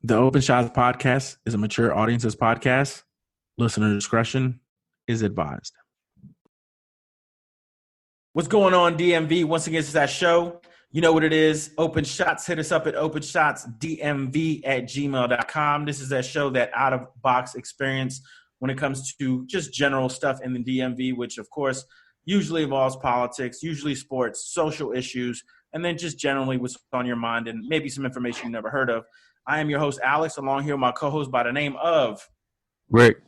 The Open Shots podcast is a mature audience's podcast. Listener discretion is advised. What's going on, DMV? Once again, it's that show. You know what it is. Open Shots. Hit us up at openshotsdmv@gmail.com. This is that show, that out-of-box experience when it comes to just general stuff in the DMV, which, of course, usually involves politics, usually sports, social issues, and then just generally what's on your mind and maybe some information you never heard of. I am your host, Alex, along here with my co-host by the name of Rick.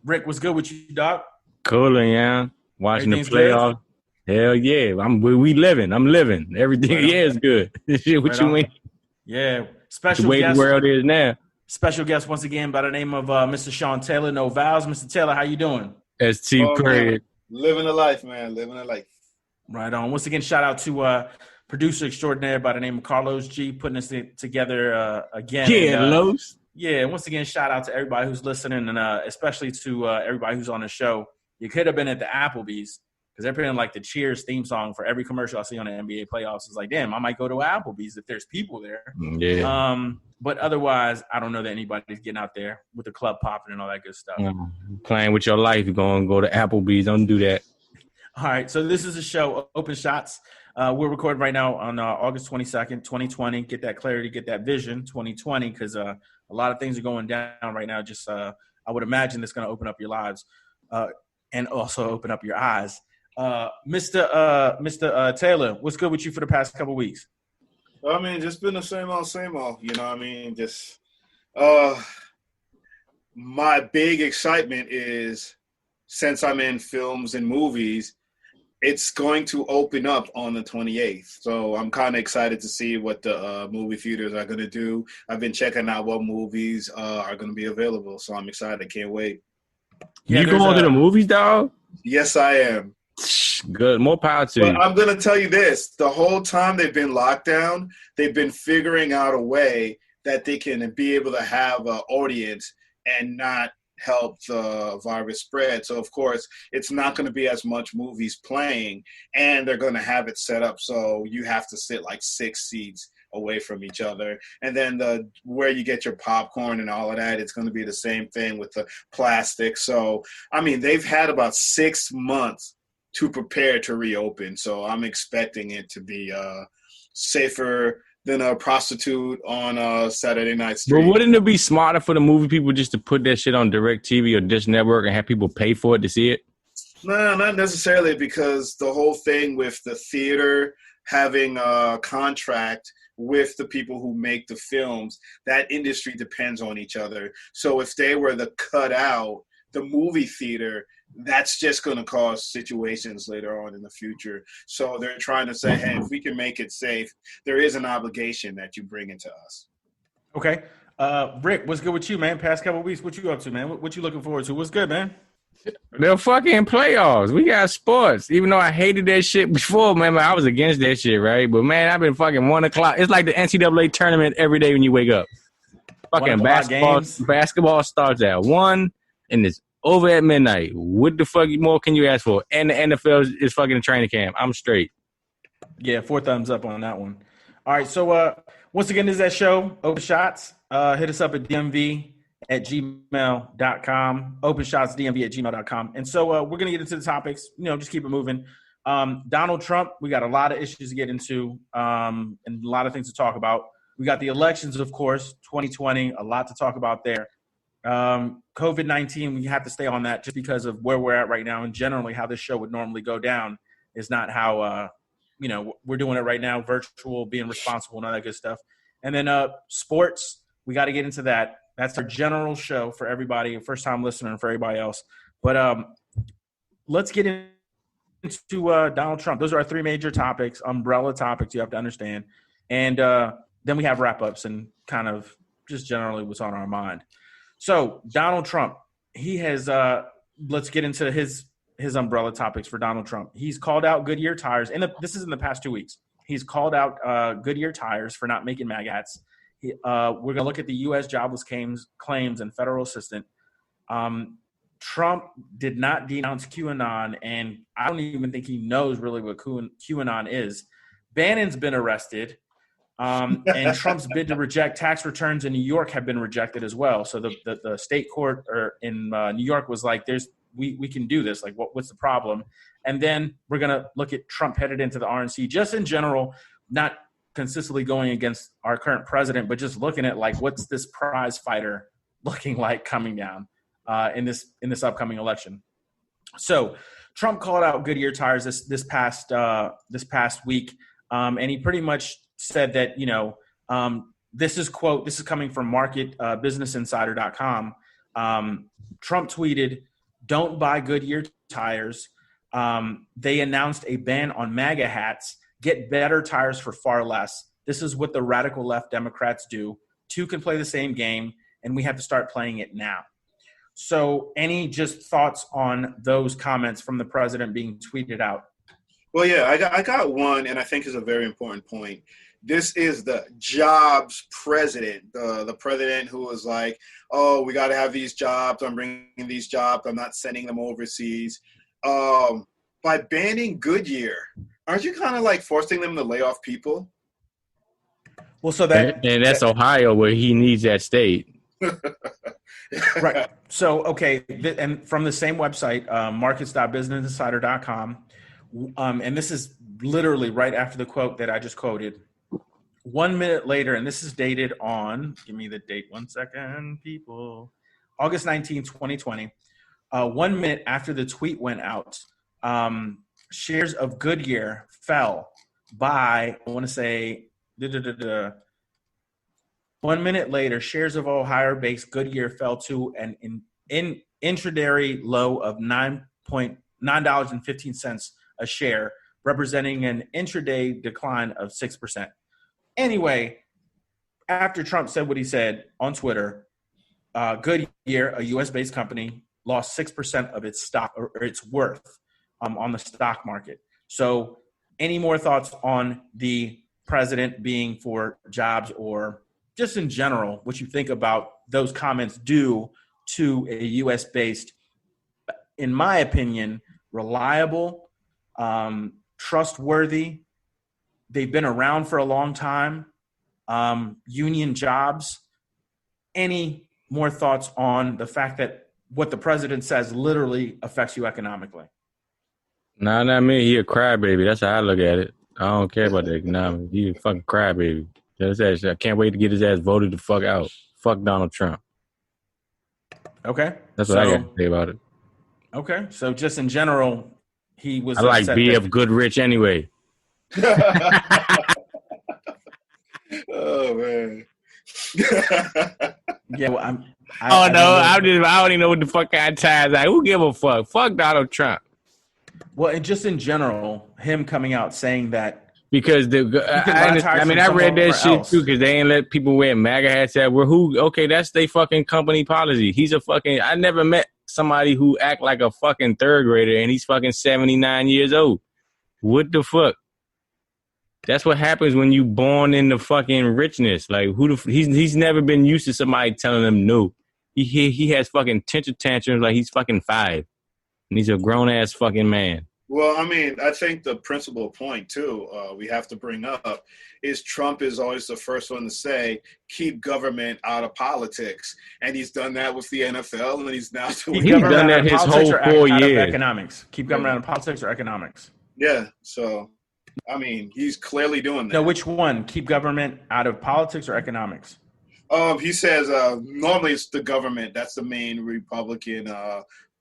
Rick, what's good with you, Doc? Cool, yeah. Watching the playoffs. Good? Hell yeah. We living. I'm living. Everything is good. Shit, what you mean? Yeah. Special the way guest. The world is now. Special guest once again by the name of Mr. Sean Taylor. No vowels. Mr. Taylor, how you doing? ST Craig. Living a life, man. Living a life. Right on. Once again, shout out to producer extraordinaire by the name of Carlos G, putting this together again. Yeah, Los. Yeah, once again, shout out to everybody who's listening, and especially to everybody who's on the show. You could have been at the Applebee's, because they're playing like the Cheers theme song for every commercial I see on the NBA playoffs. It's like, damn, I might go to Applebee's if there's people there. Yeah. But otherwise, I don't know that anybody's getting out there with the club popping and all that good stuff. Playing with your life, you're going to go to Applebee's. Don't do that. All right, so this is a show, Open Shots. We're recording right now on August 22nd, 2020. Get that clarity, get that vision, 2020, because a lot of things are going down right now. Just I would imagine it's going to open up your lives and also open up your eyes. Mr. Taylor, what's good with you for the past couple of weeks? I mean, just been the same old. You know what I mean? Just my big excitement is, since I'm in films and movies, it's going to open up on the 28th. So I'm kind of excited to see what the movie theaters are going to do. I've been checking out what movies are going to be available. So I'm excited. I can't wait. You going to the movies, dog? Yes, I am. Good. More power to you. But I'm going to tell you this. The whole time they've been locked down, they've been figuring out a way that they can be able to have an audience and not help the virus spread. So, of course, it's not going to be as much movies playing, and they're going to have it set up so you have to sit like 6 seats away from each other. And then where you get your popcorn and all of that, it's going to be the same thing with the plastic. So, I mean, they've had about 6 months to prepare to reopen. So I'm expecting it to be safer than a prostitute on a Saturday night street. But wouldn't it be smarter for the movie people just to put that shit on DirecTV or Dish Network and have people pay for it to see it? No, not necessarily, because the whole thing with the theater having a contract with the people who make the films, that industry depends on each other. So if they were to cut out the movie theater, that's just going to cause situations later on in the future. So they're trying to say, hey, if we can make it safe, there is an obligation that you bring into us. Okay. Rick, what's good with you, man? Past couple of weeks, what you up to, man? What you looking forward to? What's good, man? They're fucking playoffs. We got sports. Even though I hated that shit before, man, I was against that shit, right? But, man, I've been fucking 1 o'clock. It's like the NCAA tournament every day when you wake up. Fucking basketball starts at 1 and it's over at midnight. What the fuck more can you ask for? And the NFL is fucking a training camp. I'm straight. Yeah, 4 thumbs up on that one. All right, so once again, this is that show, Open Shots. Hit us up at dmv@gmail.com, openshotsdmv@gmail.com. And so we're going to get into the topics, just keep it moving. Donald Trump, we got a lot of issues to get into and a lot of things to talk about. We got the elections, of course, 2020, a lot to talk about there. COVID-19, we have to stay on that just because of where we're at right now, and generally how this show would normally go down is not how we're doing it right now, virtual, being responsible and all that good stuff. And then sports, we got to get into that. That's our general show for everybody, first time listener, and for everybody else. But let's get into Donald Trump. Those are our 3 major topics, umbrella topics you have to understand. And then we have wrap-ups and kind of just generally what's on our mind. So Donald Trump, he has let's get into his umbrella topics for Donald Trump. He's called out Goodyear tires, and this is in the past 2 weeks. He's called out Goodyear tires for not making MAGA hats. We're going to look at the U.S. jobless claims and federal assistant. Trump did not denounce QAnon, and I don't even think he knows really what QAnon is. Bannon's been arrested. And Trump's bid to reject tax returns in New York have been rejected as well. So the state court in New York was like, we can do this. Like, what's the problem? And then we're going to look at Trump headed into the RNC, just in general, not consistently going against our current president, but just looking at like, what's this prize fighter looking like coming down in this upcoming election. So Trump called out Goodyear tires this past week, and he pretty much said that, this is coming from businessinsider.com. Trump tweeted, "Don't buy Goodyear tires. They announced a ban on MAGA hats. Get better tires for far less. This is what the radical left Democrats do. Two can play the same game, and we have to start playing it now." So any just thoughts on those comments from the president being tweeted out? Well, yeah, I got one, and I think is a very important point. This is the jobs president, the president who was like, oh, we got to have these jobs. I'm bringing these jobs. I'm not sending them overseas. By banning Goodyear, aren't you kind of like forcing them to lay off people? Well, so that's Ohio, where he needs that state. Right. So, okay. And from the same website, markets.businessinsider.com. And this is literally right after the quote that I just quoted. 1 minute later, and this is dated on, give me the date 1 second, people, August 19, 2020. 1 minute after the tweet went out, shares of Goodyear fell by, I want to say, 1 minute later, shares of Ohio-based Goodyear fell to an intraday low of $9.15 a share, representing an intraday decline of 6%. Anyway, after Trump said what he said on Twitter, Goodyear, a U.S.-based company, lost 6% of its stock or its worth on the stock market. So any more thoughts on the president being for jobs, or just in general, what you think about those comments due to a U.S.-based, in my opinion, reliable, trustworthy, they've been around for a long time, union jobs? Any more thoughts on the fact that what the president says literally affects you economically? Nah, not me. He a crybaby. That's how I look at it. I don't care about the economics. He a fucking crybaby. I can't wait to get his ass voted the fuck out. Fuck Donald Trump. Okay. That's what I got to say about it. Okay. So just in general, he was I like B.F. Goodrich anyway. Oh, man. Yeah, well, I don't even know what the fuck kind of ties are. Who give a fuck? Fuck Donald Trump. Well, and just in general, him coming out saying that. Because I read that shit too, because they ain't let people wear MAGA hats at where okay, that's their fucking company policy. I never met somebody who act like a fucking third grader and he's fucking 79 years old. What the fuck? That's what happens when you born in the fucking richness. Like he's never been used to somebody telling him no. He has fucking temper tantrums like he's fucking 5. And he's a grown ass fucking man. Well, I mean, I think the principal point, too, we have to bring up is Trump is always the first one to say, keep government out of politics. And he's done that with the NFL, and he's now doing He's done that his whole 4 years. Economics. Keep government out of politics or economics? Yeah, so, I mean, he's clearly doing that. No, which one? Keep government out of politics or economics? He says normally it's the government. That's the main Republican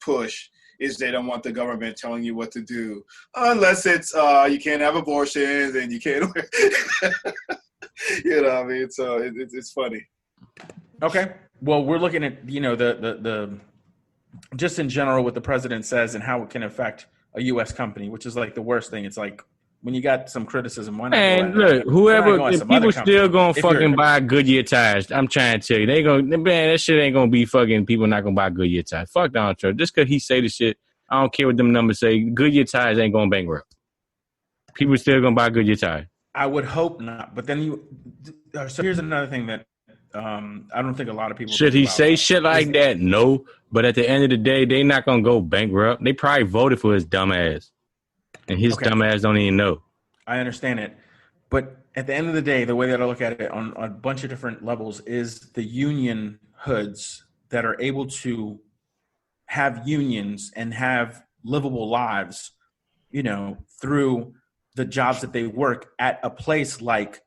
push. Is they don't want the government telling you what to do, unless it's you can't have abortions and you can't, you know what I mean? So it's funny. Okay, well, we're looking at the just in general what the president says and how it can affect a U.S. company, which is like the worst thing. It's like when you got some criticism, why not? And look, people still gonna fucking buy Goodyear tires. I'm trying to tell you, that shit ain't gonna be fucking. People not gonna buy Goodyear tires. Fuck Donald Trump. Just because he say the shit, I don't care what them numbers say. Goodyear tires ain't going bankrupt. People still gonna buy Goodyear tires. I would hope not. But then so here's another thing that I don't think a lot of people. Should he say shit like that? No. But at the end of the day, they not gonna go bankrupt. They probably voted for his dumb ass. And his dumb ass don't even know. I understand it. But at the end of the day, the way that I look at it on a bunch of different levels is the union hoods that are able to have unions and have livable lives, through the jobs that they work at a place like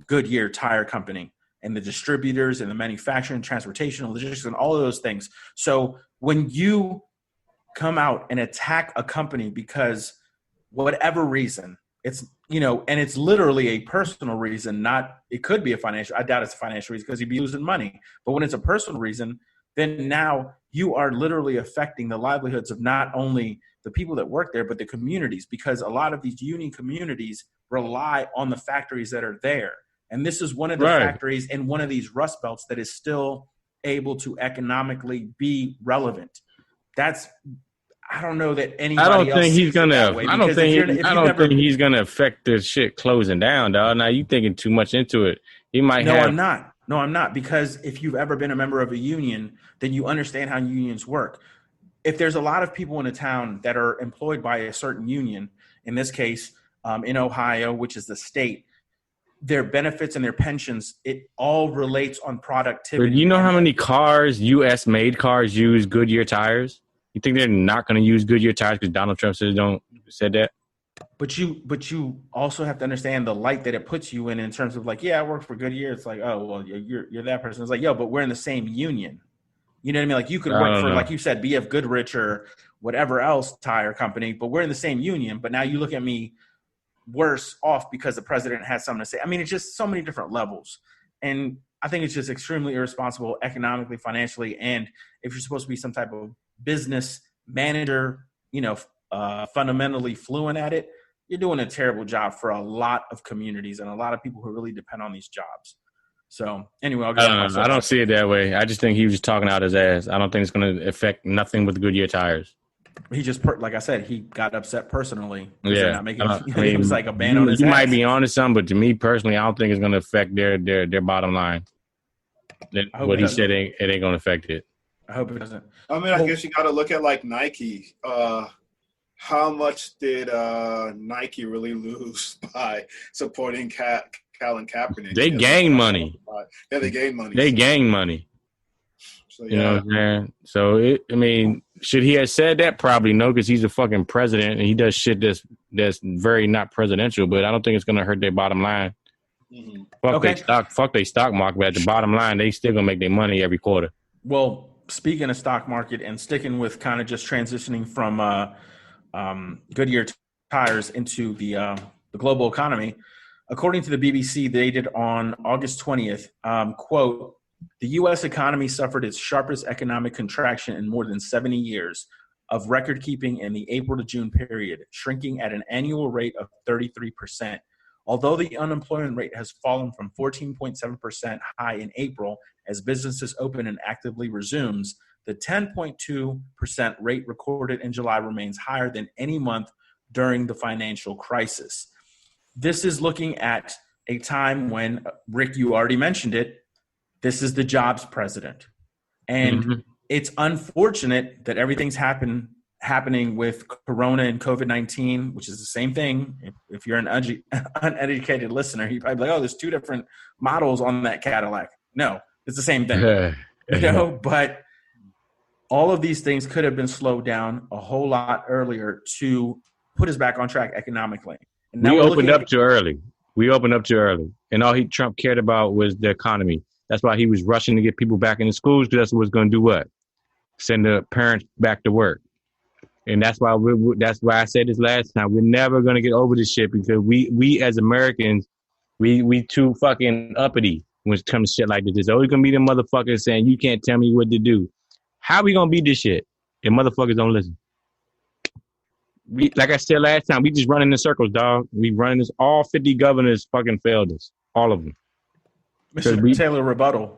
Goodyear Tire Company and the distributors and the manufacturing, transportation, logistics, and all of those things. So when you come out and attack a company because whatever reason, and it's literally a personal reason, it could be a financial, I doubt it's a financial reason because he'd be losing money. But when it's a personal reason, then now you are literally affecting the livelihoods of not only the people that work there, but the communities, because a lot of these union communities rely on the factories that are there. And this is one of the factories in one of these rust belts that is still able to economically be relevant. I don't know that anybody else sees it that way. I don't think he's gonna affect the shit closing down, dog. Now you thinking too much into it. He might have. No, I'm not. Because if you've ever been a member of a union, then you understand how unions work. If there's a lot of people in a town that are employed by a certain union, in this case, in Ohio, which is the state, their benefits and their pensions, it all relates on productivity. But you know how many U.S. made cars use Goodyear tires? You think they're not going to use Goodyear tires because Donald Trump said that? But you also have to understand the light that it puts you in terms of like, yeah, I work for Goodyear. It's like, oh, well, you're that person. It's like, yo, but we're in the same union. You know what I mean? Like you could work for, like you said, BF Goodrich or whatever else tire company, but we're in the same union. But now you look at me worse off because the president has something to say. I mean, it's just so many different levels. And I think it's just extremely irresponsible economically, financially. And if you're supposed to be some type of business manager, fundamentally fluent at it, you're doing a terrible job for a lot of communities and a lot of people who really depend on these jobs. So anyway, I don't see it that way. I just think he was just talking out his ass. I don't think it's going to affect nothing with Goodyear tires. He just, like I said, he got upset personally. Yeah, not making, it was like a ban on his You ass. might be onto something, but to me personally, I don't think it's going to affect their bottom line. What he said, it ain't going to affect it. I hope it doesn't. I mean, I guess you got to look at like Nike. How much did Nike really lose by supporting Colin Kaepernick? They gained money. Yeah, they gained money. They gained money. So, yeah. You know what I'm saying? So, should he have said that? Probably no, because he's a fucking president and he does shit that's very not presidential, but I don't think it's going to hurt their bottom line. Mm-hmm. Fuck their stock market, but at the bottom line, they still going to make their money every quarter. Well, speaking of stock market and sticking with kind of just transitioning from Goodyear tires into the global economy, according to the BBC, they did on August 20th, quote, the U.S. economy suffered its sharpest economic contraction in more than 70 years of record keeping in the April to June period, shrinking at an annual rate of 33%. Although the unemployment rate has fallen from 14.7% high in April as businesses open and actively resumes, the 10.2% rate recorded in July remains higher than any month during the financial crisis. This is looking at a time when, Rick, you already mentioned it, this is the jobs president. And it's unfortunate that everything's happening with Corona and COVID-19, which is the same thing. If you're an uneducated listener, you're probably like, oh, there's two different models on that Cadillac. No, it's the same thing. But all of these things could have been slowed down a whole lot earlier to put us back on track economically. And now we opened up too early. And all Trump cared about was the economy. That's why he was rushing to get people back into schools, because that's what's going to do what? Send the parents back to work. And that's why I said this last time. We're never going to get over this shit because we as Americans, we too fucking uppity when it comes to shit like this. There's always going to be them motherfuckers saying, you can't tell me what to do. How we going to beat this shit if motherfuckers don't listen? Like I said last time, we just running in circles, dog. We running this. All 50 governors fucking failed us. All of them. Mr. Taylor, rebuttal.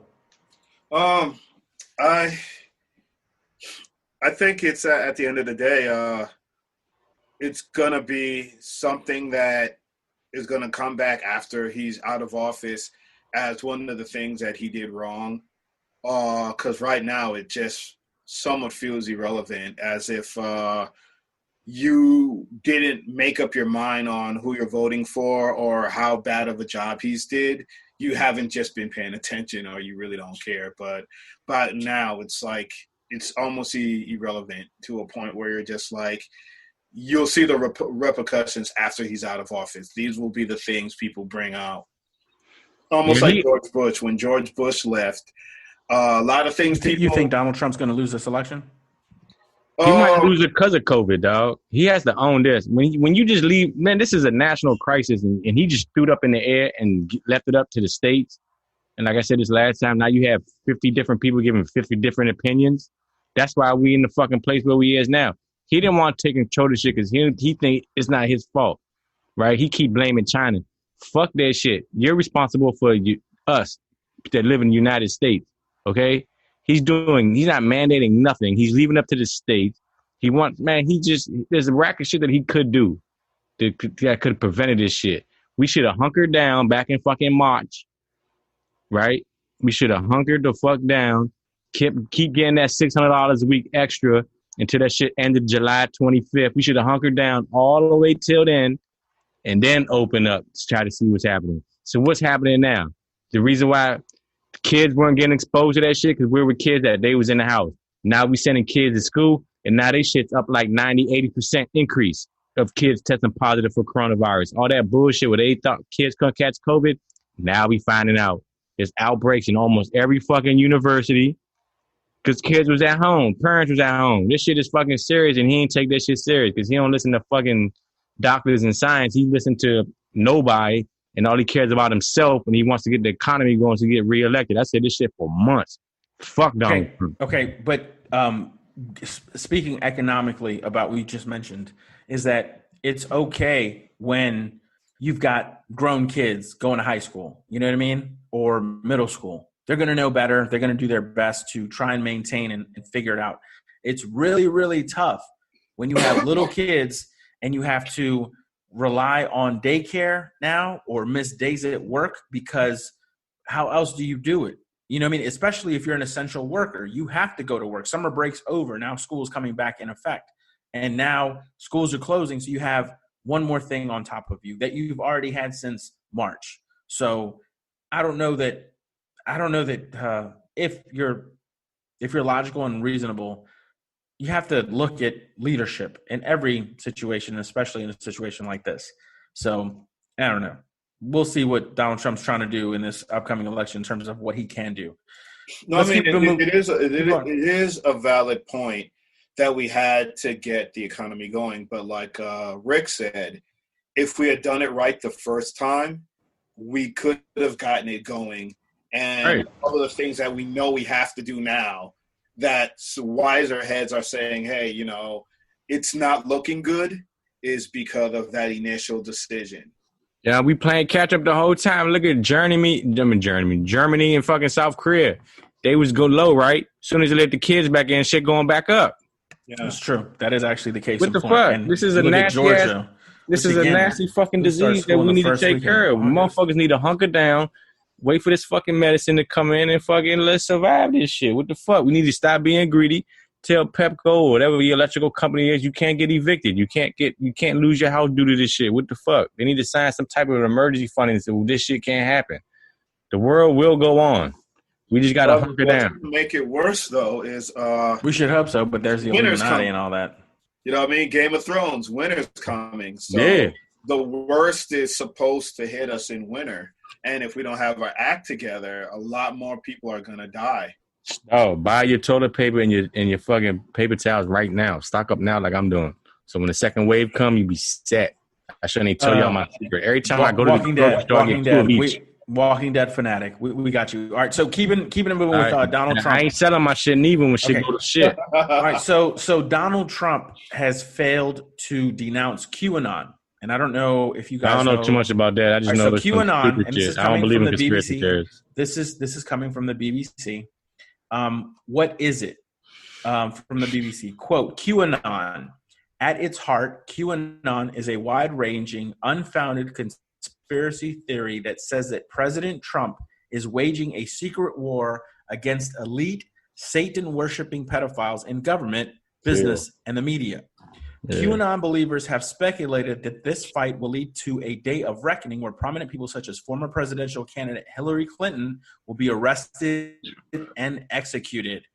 I think it's at the end of the day, it's going to be something that is going to come back after he's out of office as one of the things that he did wrong. Because right now it just somewhat feels irrelevant, as if you didn't make up your mind on who you're voting for or how bad of a job he's did, you haven't just been paying attention or you really don't care. But now it's like it's almost irrelevant to a point where you're just like, you'll see the repercussions after he's out of office. These will be the things people bring out. Almost like George Bush. When George Bush left, a lot of things You think Donald Trump's going to lose this election? He might lose it because of COVID, dog. He has to own this. When you just leave, man, this is a national crisis, and he just threw it up in the air and left it up to the states. And like I said this last time, now you have 50 different people giving 50 different opinions. That's why we in the fucking place where we is now. He didn't want to take control of the shit because he think it's not his fault, right? He keep blaming China. Fuck that shit. You're responsible for us that live in the United States, okay? He's not mandating nothing. He's leaving up to the states. There's a rack of shit that he could do that could have prevented this shit. We should have hunkered down back in fucking March, right? We should have hunkered the fuck down, keep getting that $600 a week extra until that shit ended July 25th. We should have hunkered down all the way till then and then open up to try to see what's happening. So what's happening now? The reason why kids weren't getting exposed to that shit because we were kids that they was in the house. Now we sending kids to school, and now they shit's up like 90-80% increase of kids testing positive for coronavirus. All that bullshit where they thought kids couldn't catch COVID, now we finding out there's outbreaks in almost every fucking university because kids was at home, parents was at home. This shit is fucking serious, and he ain't take that shit serious because he don't listen to fucking doctors and science. He listen to nobody. And all he cares about himself, and he wants to get the economy going to get reelected. I said this shit for months. Fuck Donald Trump. Okay, but speaking economically about what you just mentioned, is that it's okay when you've got grown kids going to high school, you know what I mean, or middle school. They're going to know better. They're going to do their best to try and maintain and figure it out. It's really, really tough when you have little kids and you have to rely on daycare now or miss days at work because how else do you do it? You know what I mean? Especially if you're an essential worker, you have to go to work. Summer break's over. Now school's coming back in effect. And now schools are closing. So you have one more thing on top of you that you've already had since March. So I don't know that if you're logical and reasonable, you have to look at leadership in every situation, especially in a situation like this. So I don't know. We'll see what Donald Trump's trying to do in this upcoming election in terms of what he can do. No, I mean, it is a valid point that we had to get the economy going. But like Rick said, if we had done it right the first time, we could have gotten it going. And all of the things that we know we have to do now, that wiser heads are saying, hey, you know, it's not looking good, is because of that initial decision. Yeah, we playing catch up the whole time. Look at Germany and fucking South Korea. They was go low, right? As soon as they let the kids back in, shit going back up. Yeah, that's true. That is actually the case. What the fuck? And this is a nasty fucking disease that we need to take care of. Motherfuckers need to hunker down. Wait for this fucking medicine to come in and fucking let's survive this shit. What the fuck? We need to stop being greedy. Tell Pepco or whatever your electrical company is, you can't get evicted. You can't lose your house due to this shit. What the fuck? They need to sign some type of emergency funding so this shit can't happen. The world will go on. We just gotta hunker down. To make it worse though is we should hope so, but there's the Illuminati and all that. You know what I mean? Game of Thrones, winter's coming. So yeah. The worst is supposed to hit us in winter. And if we don't have our act together, a lot more people are gonna die. Oh, buy your toilet paper and your fucking paper towels right now. Stock up now like I'm doing. So when the second wave come, you be set. I shouldn't even tell y'all my secret. Every time I go to the grocery store, I get two of each. Walking Dead fanatic. We got you. All right, so keeping it moving with Donald Trump. I ain't selling my shit even when shit go to shit. All right, so Donald Trump has failed to denounce QAnon. And I don't know if you guys I don't know too much about that. I just know so QAnon, and this is coming from the BBC. This is coming from the BBC. What is it? From the BBC. Quote, QAnon. At its heart, QAnon is a wide-ranging, unfounded conspiracy theory that says that President Trump is waging a secret war against elite, Satan-worshipping pedophiles in government, business, and the media. QAnon believers have speculated that this fight will lead to a day of reckoning where prominent people such as former presidential candidate Hillary Clinton will be arrested and executed.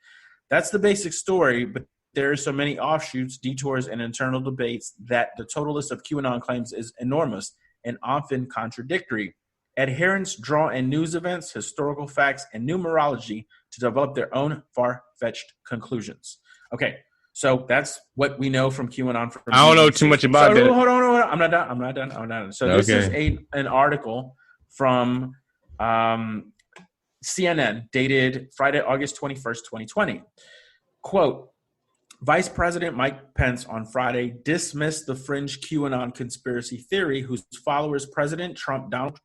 That's the basic story, but there are so many offshoots, detours, and internal debates that the total list of QAnon claims is enormous and often contradictory. Adherents draw in news events, historical facts, and numerology to develop their own far-fetched conclusions. Okay, so that's what we know from QAnon. I don't know too much about that. Hold on. I'm not done. So this is an article from CNN dated Friday, August 21st, 2020. Quote, Vice President Mike Pence on Friday dismissed the fringe QAnon conspiracy theory whose followers President Donald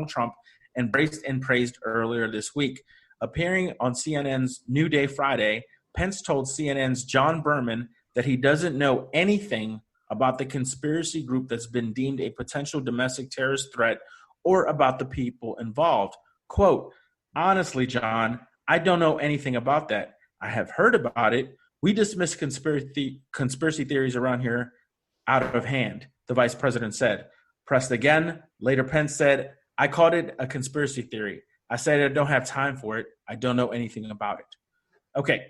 Trump embraced and praised earlier this week. Appearing on CNN's New Day Friday, Pence told CNN's John Berman that he doesn't know anything about the conspiracy group that's been deemed a potential domestic terrorist threat or about the people involved. Quote, honestly, John, I don't know anything about that. I have heard about it. We dismiss conspiracy theories around here out of hand, the vice president said. Pressed again, later Pence said, I called it a conspiracy theory. I said I don't have time for it. I don't know anything about it. Okay,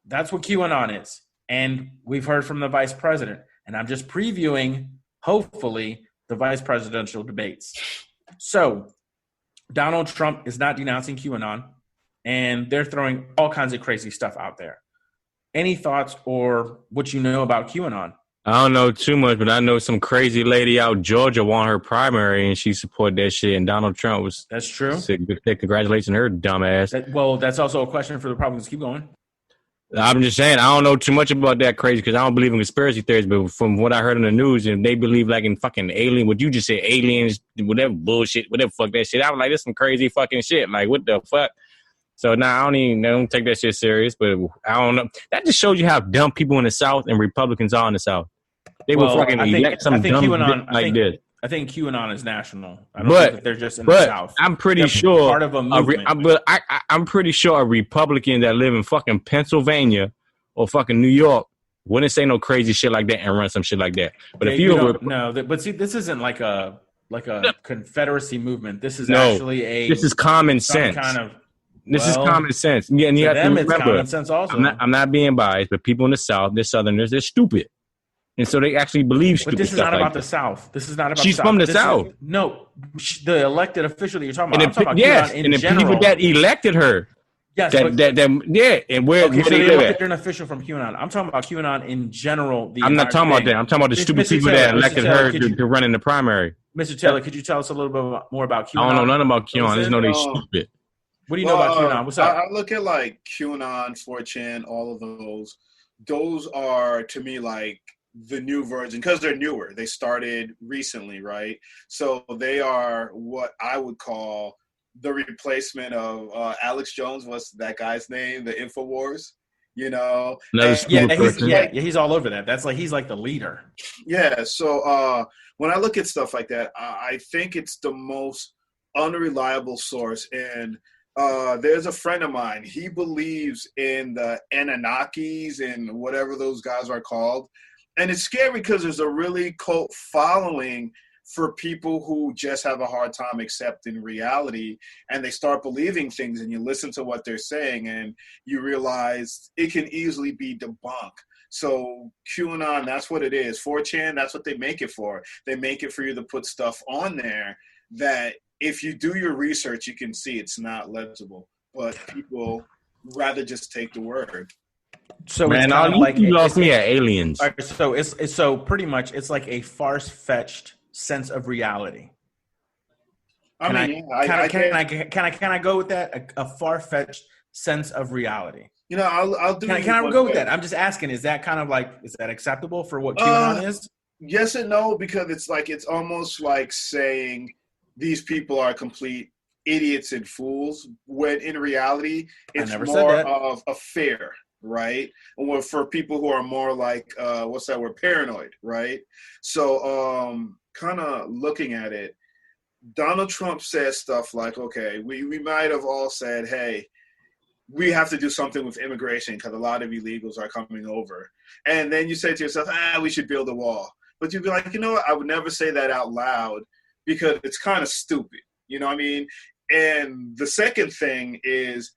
that's what QAnon is. And we've heard from the vice president. And I'm just previewing, hopefully, the vice presidential debates. So Donald Trump is not denouncing QAnon. And they're throwing all kinds of crazy stuff out there. Any thoughts or what you know about QAnon? I don't know too much, but I know some crazy lady out in Georgia won her primary and she supported that shit. And Donald Trump was. That's true. Congratulations, her dumbass. That's also a question for the Republicans. Keep going. I'm just saying, I don't know too much about that crazy because I don't believe in conspiracy theories. But from what I heard in the news, and they believe like in fucking alien, what you just said, aliens, whatever bullshit, whatever fuck that shit. I was like, this some crazy fucking shit. Like, what the fuck? So now I don't take that shit serious, but I don't know. That just shows you how dumb people in the South and Republicans are in the South. They will fucking elect some dumb QAnon, like this. I think QAnon is national. I don't think that they're just in the South. I'm pretty sure part of a movement. I'm pretty sure a Republican that live in fucking Pennsylvania or fucking New York wouldn't say no crazy shit like that and run some shit like that. But but see, this isn't like a Confederacy movement. This is actually this is common sense. This is common sense. Yeah, and you have to remember, it's common sense also. I'm not being biased, but people in the South, they're Southerners, they're stupid. And so they actually believe stupid stuff. But this is not about the South. This is not about She's from the South. No, the elected official that you're talking about. I'm talking about yes, and the people that elected her. Yes, and where okay, so they they live at. An official from QAnon. I'm talking about QAnon in general. I'm not talking about that. I'm talking about the stupid people that elected her to run in the primary. Mr. Taylor, could you tell us a little bit more about QAnon? I don't know nothing about QAnon. I just know they're stupid. What do you know about QAnon? What's up? I look at like QAnon, 4chan, all of those. Those are to me like the new version because they're newer. They started recently, right? So they are what I would call the replacement of Alex Jones. What's that guy's name? The InfoWars. You know? He's all over that. That's like he's like the leader. Yeah. So when I look at stuff like that, I think it's the most unreliable source. And there's a friend of mine. He believes in the Anunnakis and whatever those guys are called. And it's scary because there's a really cult following for people who just have a hard time accepting reality, and they start believing things, and you listen to what they're saying and you realize it can easily be debunked. So QAnon, that's what it is. 4chan, that's what they make it for. They make it for you to put stuff on there that if you do your research, you can see it's not legible, but people rather just take the word. So man, you lost me at aliens. Right, so it's so pretty much it's like a far-fetched sense of reality. Can I go with that? A far-fetched sense of reality. You know, I'll do. Can I go with that? I'm just asking. Is that kind of like is that acceptable for what QAnon is? Yes and no, because it's almost like saying these people are complete idiots and fools when in reality it's more of a fear. Right? Or for people who are more like, what's that word? Paranoid, right? So kind of looking at it, Donald Trump says stuff like, okay, we might have all said, hey, we have to do something with immigration because a lot of illegals are coming over. And then you say to yourself, we should build a wall. But you'd be like, you know what? I would never say that out loud because it's kind of stupid. You know what I mean? And the second thing is,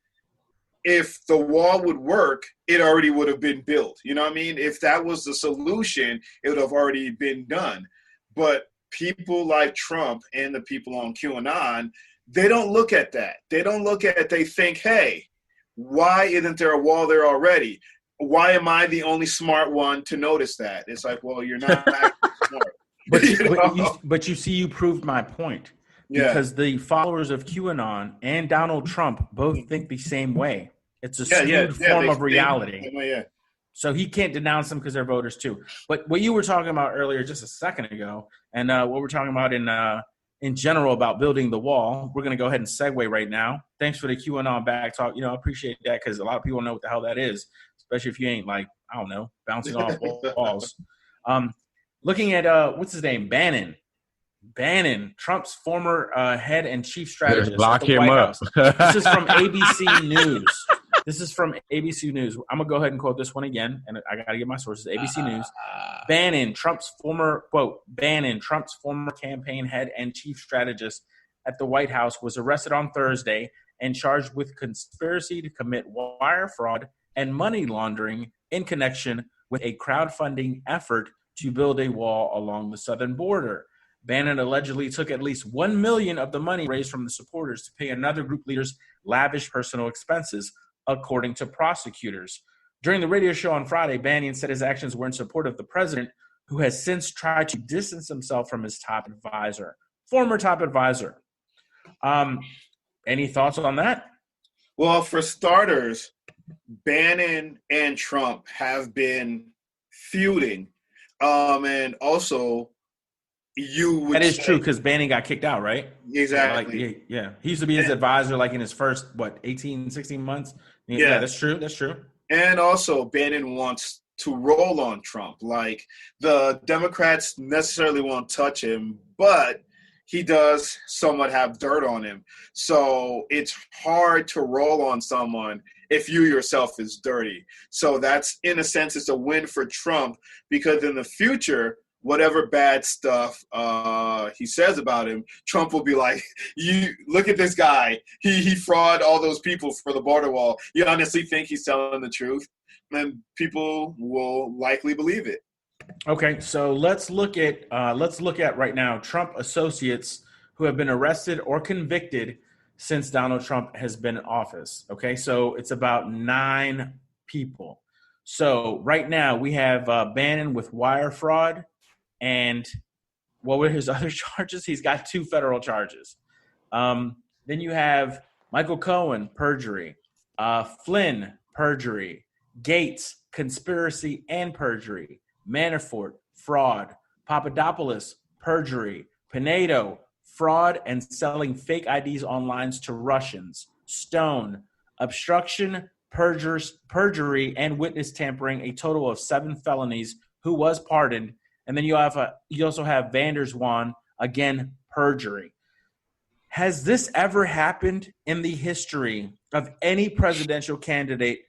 if the wall would work, it already would have been built. You know what I mean? If that was the solution, it would have already been done. But people like Trump and the people on QAnon, they don't look at that. They think, hey, why isn't there a wall there already? Why am I the only smart one to notice that? It's like, well, you're not actually smart. But you see, you proved my point. Yeah. Because the followers of QAnon and Donald Trump both think the same way. It's a skewed form of reality. So he can't denounce them because they're voters too. But what you were talking about earlier just a second ago, and what we're talking about in general about building the wall, we're going to go ahead and segue right now. Thanks for the QAnon back talk. I appreciate that because a lot of people know what the hell that is, especially if you ain't like, I don't know, bouncing off walls. Looking at, what's his name? Bannon, Trump's former head and chief strategist Lock at the him White up. House. This is from ABC News. I'm going to go ahead and quote this one again, and I got to get my sources. ABC News. Bannon, Trump's former campaign head and chief strategist at the White House, was arrested on Thursday and charged with conspiracy to commit wire fraud and money laundering in connection with a crowdfunding effort to build a wall along the southern border. Bannon allegedly took at least $1 million of the money raised from the supporters to pay another group leader's lavish personal expenses, according to prosecutors. During the radio show on Friday, Bannon said his actions were in support of the president, who has since tried to distance himself from his former top advisor. Any thoughts on that? Well, for starters, Bannon and Trump have been feuding. And also, that is true because Bannon got kicked out, right? Exactly. Yeah. He used to be his advisor like in his first, 18, 16 months? Yeah, that's true. And also, Bannon wants to roll on Trump. Like, the Democrats necessarily won't touch him, but he does somewhat have dirt on him. So it's hard to roll on someone if you yourself is dirty. So that's, in a sense, it's a win for Trump because in the future, whatever bad stuff he says about him, Trump will be like, "You look at this guy. He fraud all those people for the border wall. You honestly think he's telling the truth?" And people will likely believe it. Okay, so let's look at right now Trump associates who have been arrested or convicted since Donald Trump has been in office. Okay, so it's about 9 people. So right now we have Bannon with wire fraud. And what were his other charges? He's got 2 federal charges. Then you have Michael Cohen, perjury. Flynn, perjury. Gates, conspiracy and perjury. Manafort, fraud. Papadopoulos, perjury. Pinedo, fraud and selling fake IDs online to Russians. Stone, obstruction, perjury, and witness tampering, a total of 7 felonies, who was pardoned. And then you also have Vanderswan, again, perjury. Has this ever happened in the history of any presidential candidate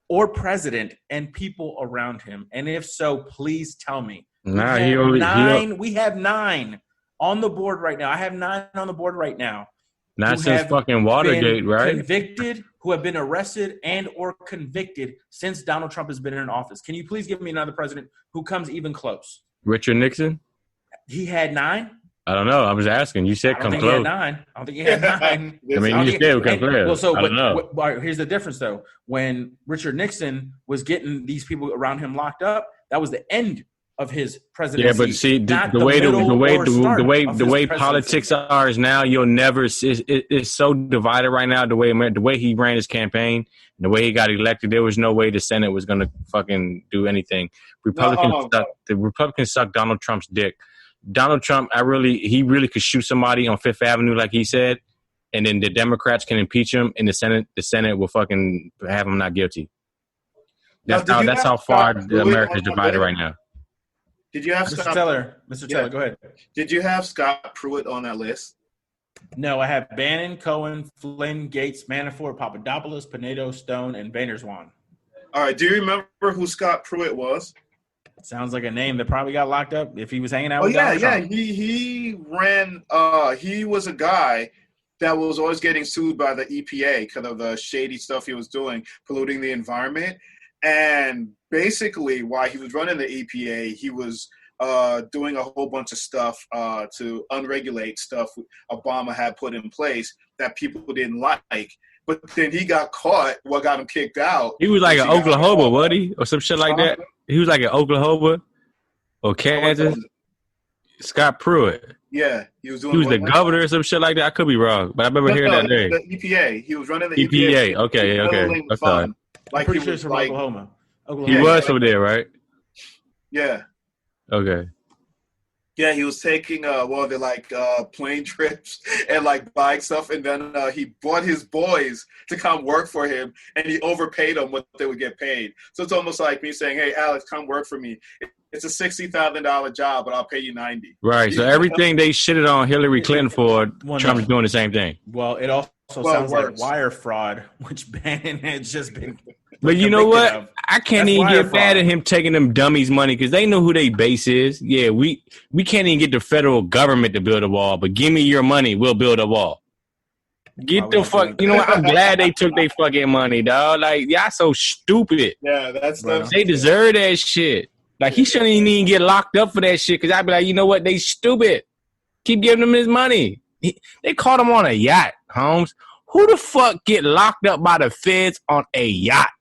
or president and people around him? And if so, please tell me. We have 9 on the board right now. I have 9 on the board right now. Not since fucking Watergate, right? Convicted, who have been arrested and or convicted since Donald Trump has been in office. Can you please give me another president who comes even close? Richard Nixon? He had 9? I don't know. I was asking. You said come close. He had 9. I don't think he had 9. I mean, you said come close. Well, I don't know. Here's the difference, though. When Richard Nixon was getting these people around him locked up, that was the end of his presidency. Yeah, but see, the way politics are is now, you'll never. It's so divided right now. The way he ran his campaign, and the way he got elected, there was no way the Senate was going to fucking do anything. The Republicans suck Donald Trump's dick. Donald Trump, he really could shoot somebody on Fifth Avenue, like he said, and then the Democrats can impeach him, and the Senate will fucking have him not guilty. That's how far America is divided right now. Did you have Mr. Teller, go ahead. Did you have Scott Pruitt on that list? No, I have Bannon, Cohen, Flynn, Gates, Manafort, Papadopoulos, Pinedo, Stone, and Vaynerswan. All right. Do you remember who Scott Pruitt was? Sounds like a name that probably got locked up if he was hanging out Oh with Donald yeah. Trump. He ran. He was a guy that was always getting sued by the EPA because of the shady stuff he was doing, polluting the environment. And basically, while he was running the EPA, he was doing a whole bunch of stuff to unregulate stuff Obama had put in place that people didn't like. But then he got caught. What got him kicked out? He was like an Oklahoma, wasn't he? Or some shit like that. He was like an Oklahoma or Kansas. Scott Pruitt. Yeah, he was doing. He was the governor or some shit like that. I could be wrong, but I remember hearing that name. The EPA. He was running the EPA. Okay, okay. That's fine. Like pretty sure he's from Oklahoma. He was from there, right? Yeah. Okay. Yeah, he was taking plane trips and like buying stuff, and then he brought his boys to come work for him, and he overpaid them what they would get paid. So it's almost like me saying, "Hey, Alex, come work for me. It's a $60,000 job, but I'll pay you $90." Right. So everything they shitted on Hillary Clinton for, Trump's doing the same thing. Well, it also sounds like wire fraud, which Bannon has just been. But you know what? Of. I can't even get mad at him taking them dummies' money because they know who their base is. Yeah, we can't even get the federal government to build a wall, but give me your money, we'll build a wall. Get the fuck. You know what? I'm glad they took their fucking money, dog. Like, y'all so stupid. Yeah, that's they deserve that shit. Like, he shouldn't even get locked up for that shit because I'd be like, you know what? They stupid. Keep giving him his money. They caught him on a yacht, Holmes. Who the fuck get locked up by the feds on a yacht?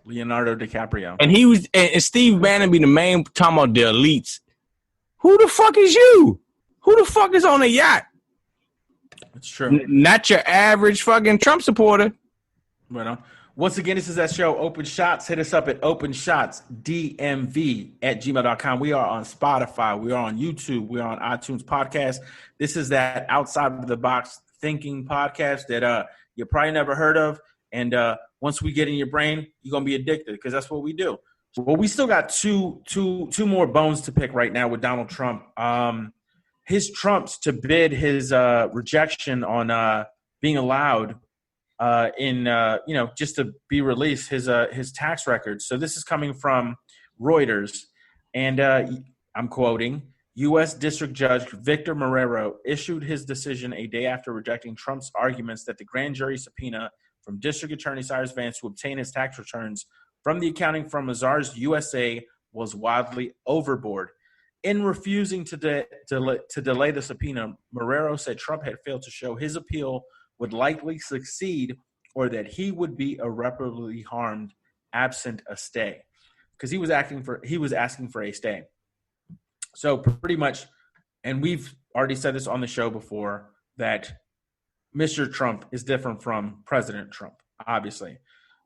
Leonardo DiCaprio. And he was, and Steve Bannon be the main talking about the elites. Who the fuck is you? Who the fuck is on a yacht? It's true. Not your average fucking Trump supporter. Well, once again, this is that show, Open Shots. Hit us up at openshotsdmv@gmail.com. We are on Spotify. We are on YouTube. We are on iTunes Podcast. This is that outside of the box thinking podcast that you probably never heard of. And once we get in your brain, you're going to be addicted because that's what we do. Well, we still got two more bones to pick right now with Donald Trump. His trumps to bid his rejection on being allowed just to be released, his tax records. So this is coming from Reuters, and I'm quoting, U.S. District Judge Victor Marrero issued his decision a day after rejecting Trump's arguments that the grand jury subpoena from District Attorney Cyrus Vance to obtain his tax returns from the accounting firm Mazars USA was wildly overboard. In refusing to delay the subpoena, Marrero said Trump had failed to show his appeal would likely succeed or that he would be irreparably harmed absent a stay, because he was asking for a stay. So pretty much, and we've already said this on the show before, that Mr. Trump is different from President Trump, obviously.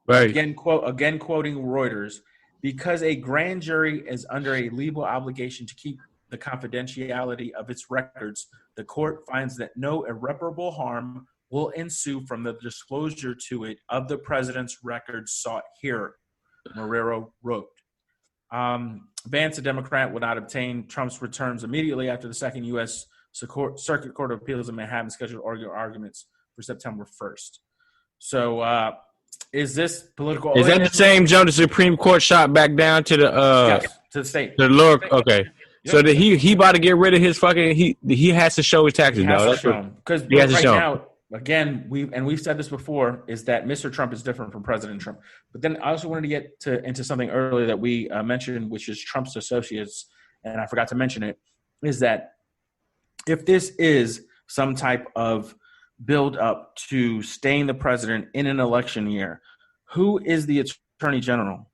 Right. Again quoting Reuters, because a grand jury is under a legal obligation to keep the confidentiality of its records, the court finds that no irreparable harm will ensue from the disclosure to it of the president's records sought here, Marrero wrote. Vance, a Democrat, would not obtain Trump's returns immediately after the second U.S. Circuit Court of Appeals in Manhattan scheduled arguments for September 1st. So is this political? Is that the same jump the Supreme Court shot back down to the yes, to the state? The lower, okay. Yep. So that he about to get rid of his fucking he has to show his taxes now. Because right now, again, we've said this before, is that Mr. Trump is different from President Trump. But then I also wanted to get into something earlier that we mentioned, which is Trump's associates, and I forgot to mention it, is that if this is some type of build up to staying the president in an election year, who is the attorney general?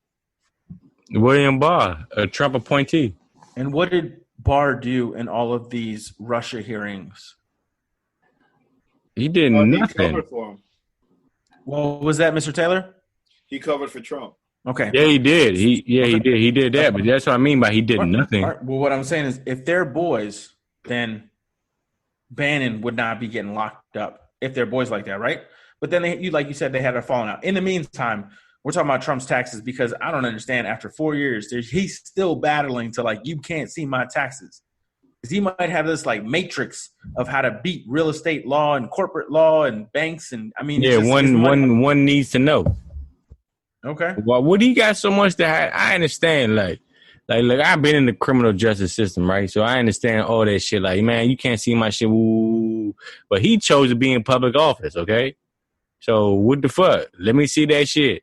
William Barr, a Trump appointee. And what did Barr do in all of these Russia hearings? He did nothing. He covered for him. Well, was that Mr. Taylor? He covered for Trump. Okay. Yeah, he did. He did. He did that. But that's what I mean by he did nothing. Right. Well, what I'm saying is, if they're boys, then Bannon would not be getting locked up if they're boys like that, right? But then like you said, they had a falling out. In the meantime, we're talking about Trump's taxes because I don't understand. After 4 years, he's still battling to you can't see my taxes. Because he might have this like matrix of how to beat real estate law and corporate law and banks. And I mean, Yeah, one needs to know. Okay. Well, what do you got so much to hide? I understand, like, look, I've been in the criminal justice system, right? So I understand all that shit. Like, man, you can't see my shit. Woo. But he chose to be in public office, okay? So what the fuck? Let me see that shit.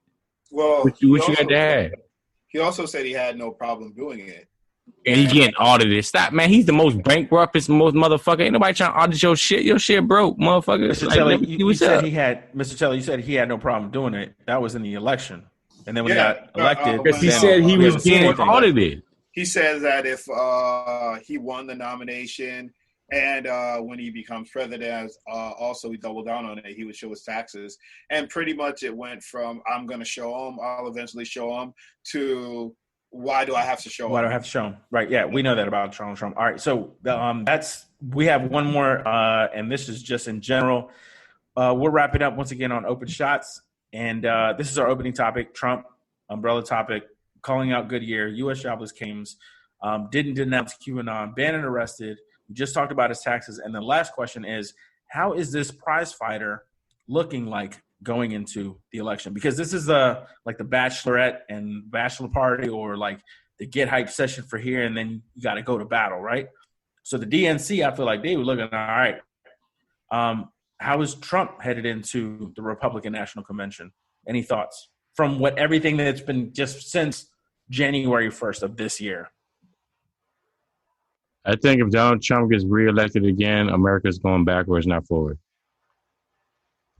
Well, what you got to have? He also said he had no problem doing it. And he getting audited. Stop, man. He's the most bankruptest, most motherfucker. Ain't nobody trying to audit your shit. Your shit broke, motherfucker. Mr. Taylor, you said Mr. Taylor, you said he had no problem doing it. That was in the election. And then when he got elected. Because he said he was being audited. He says that if he won the nomination and when he becomes president, also he doubled down on it, he would show his taxes. And pretty much it went from, I'm going to show him, I'll eventually show him, to why do I have to show him? Why do I have to show him? Right, yeah, we know that about Donald Trump. All right, so we have one more, and this is just in general. We're wrapping up once again on Open Shots. And this is our opening topic, Trump, umbrella topic, calling out Goodyear, U.S. jobless claims, didn't denounce QAnon, Bannon arrested. We just talked about his taxes. And the last question is, how is this prize fighter looking like going into the election? Because this is like the bachelorette and bachelor party, or like the get hype session for here, and then you got to go to battle, right? So the DNC, I feel like they were looking all right. How is Trump headed into the Republican National Convention? Any thoughts from everything that's been just since January 1st of this year? I think if Donald Trump gets reelected again, America's going backwards, not forward.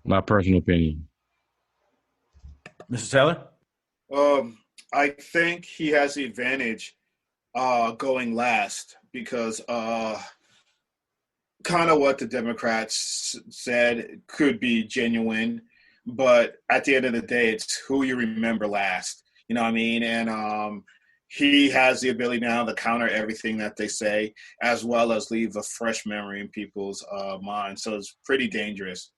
My personal opinion. Mr. Taylor? I think he has the advantage going last because kind of what the Democrats said could be genuine, but at the end of the day, it's who you remember last. You know what I mean? And he has the ability now to counter everything that they say, as well as leave a fresh memory in people's minds. So it's pretty dangerous.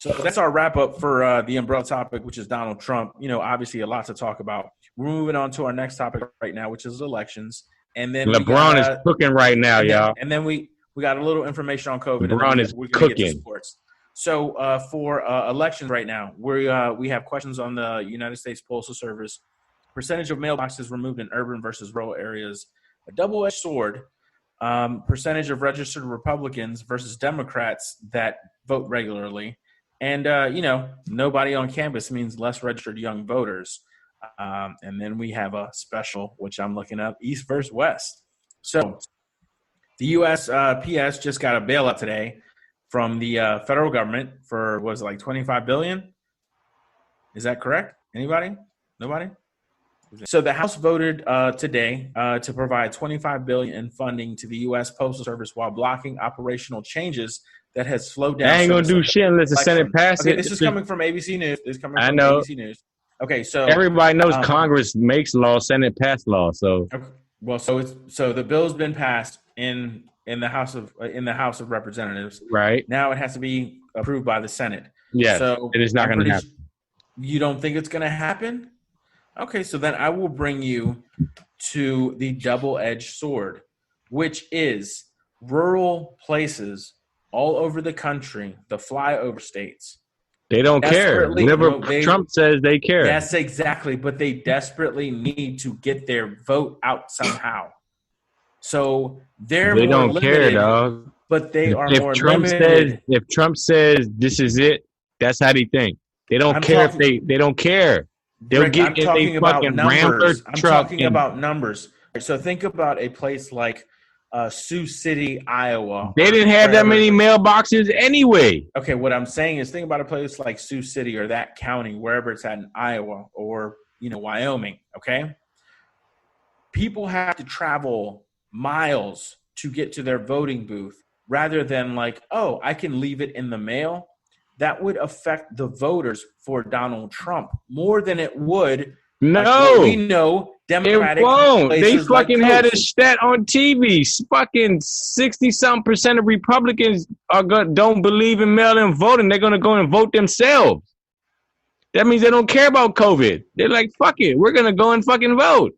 So that's our wrap up for the umbrella topic, which is Donald Trump. You know, obviously a lot to talk about. We're moving on to our next topic right now, which is elections. And then LeBron is cooking right now, y'all. And then we got a little information on COVID. LeBron is cooking. So for elections right now, we have questions on the United States Postal Service. Percentage of mailboxes removed in urban versus rural areas. A double-edged sword. Percentage of registered Republicans versus Democrats that vote regularly. And, nobody on campus means less registered young voters. And then we have a special, which I'm looking up, East versus West. So the USPS just got a bailout today from the federal government for, was it like $25 billion? Is that correct? Anybody? Nobody? So the House voted today to provide $25 billion in funding to the U.S. Postal Service while blocking operational changes that has slowed down. I ain't gonna do shit unless the Senate passes it. This is coming from ABC News. I know. ABC News. Okay, so everybody knows Congress makes law, Senate pass law. So well, so the bill's been passed in the House of Representatives. Right now, it has to be approved by the Senate. Yeah, so it is not going to happen. You don't think it's going to happen? Okay, so then I will bring you to the double-edged sword, which is rural places all over the country, the flyover states. They don't care. Trump says they care. Yes, exactly, but they desperately need to get their vote out somehow. So they don't care, dog. But they are more limited. If Trump says this is it, that's how they think. They don't care if they don't care. They'll Rick, get in a fucking numbers. I'm talking about numbers. So think about a place like Sioux City, Iowa. They didn't have that many mailboxes anyway. Okay, what I'm saying is think about a place like Sioux City or that county, wherever it's at in Iowa or, Wyoming, okay? People have to travel miles to get to their voting booth rather than like, oh, I can leave it in the mail. That would affect the voters for Donald Trump more than it would. No, we know Democratic. It won't. They fucking like had a stat on TV. Fucking 60-something% of Republicans don't believe in mail-in voting. They're gonna go and vote themselves. That means they don't care about COVID. They're like, fuck it, we're gonna go and fucking vote.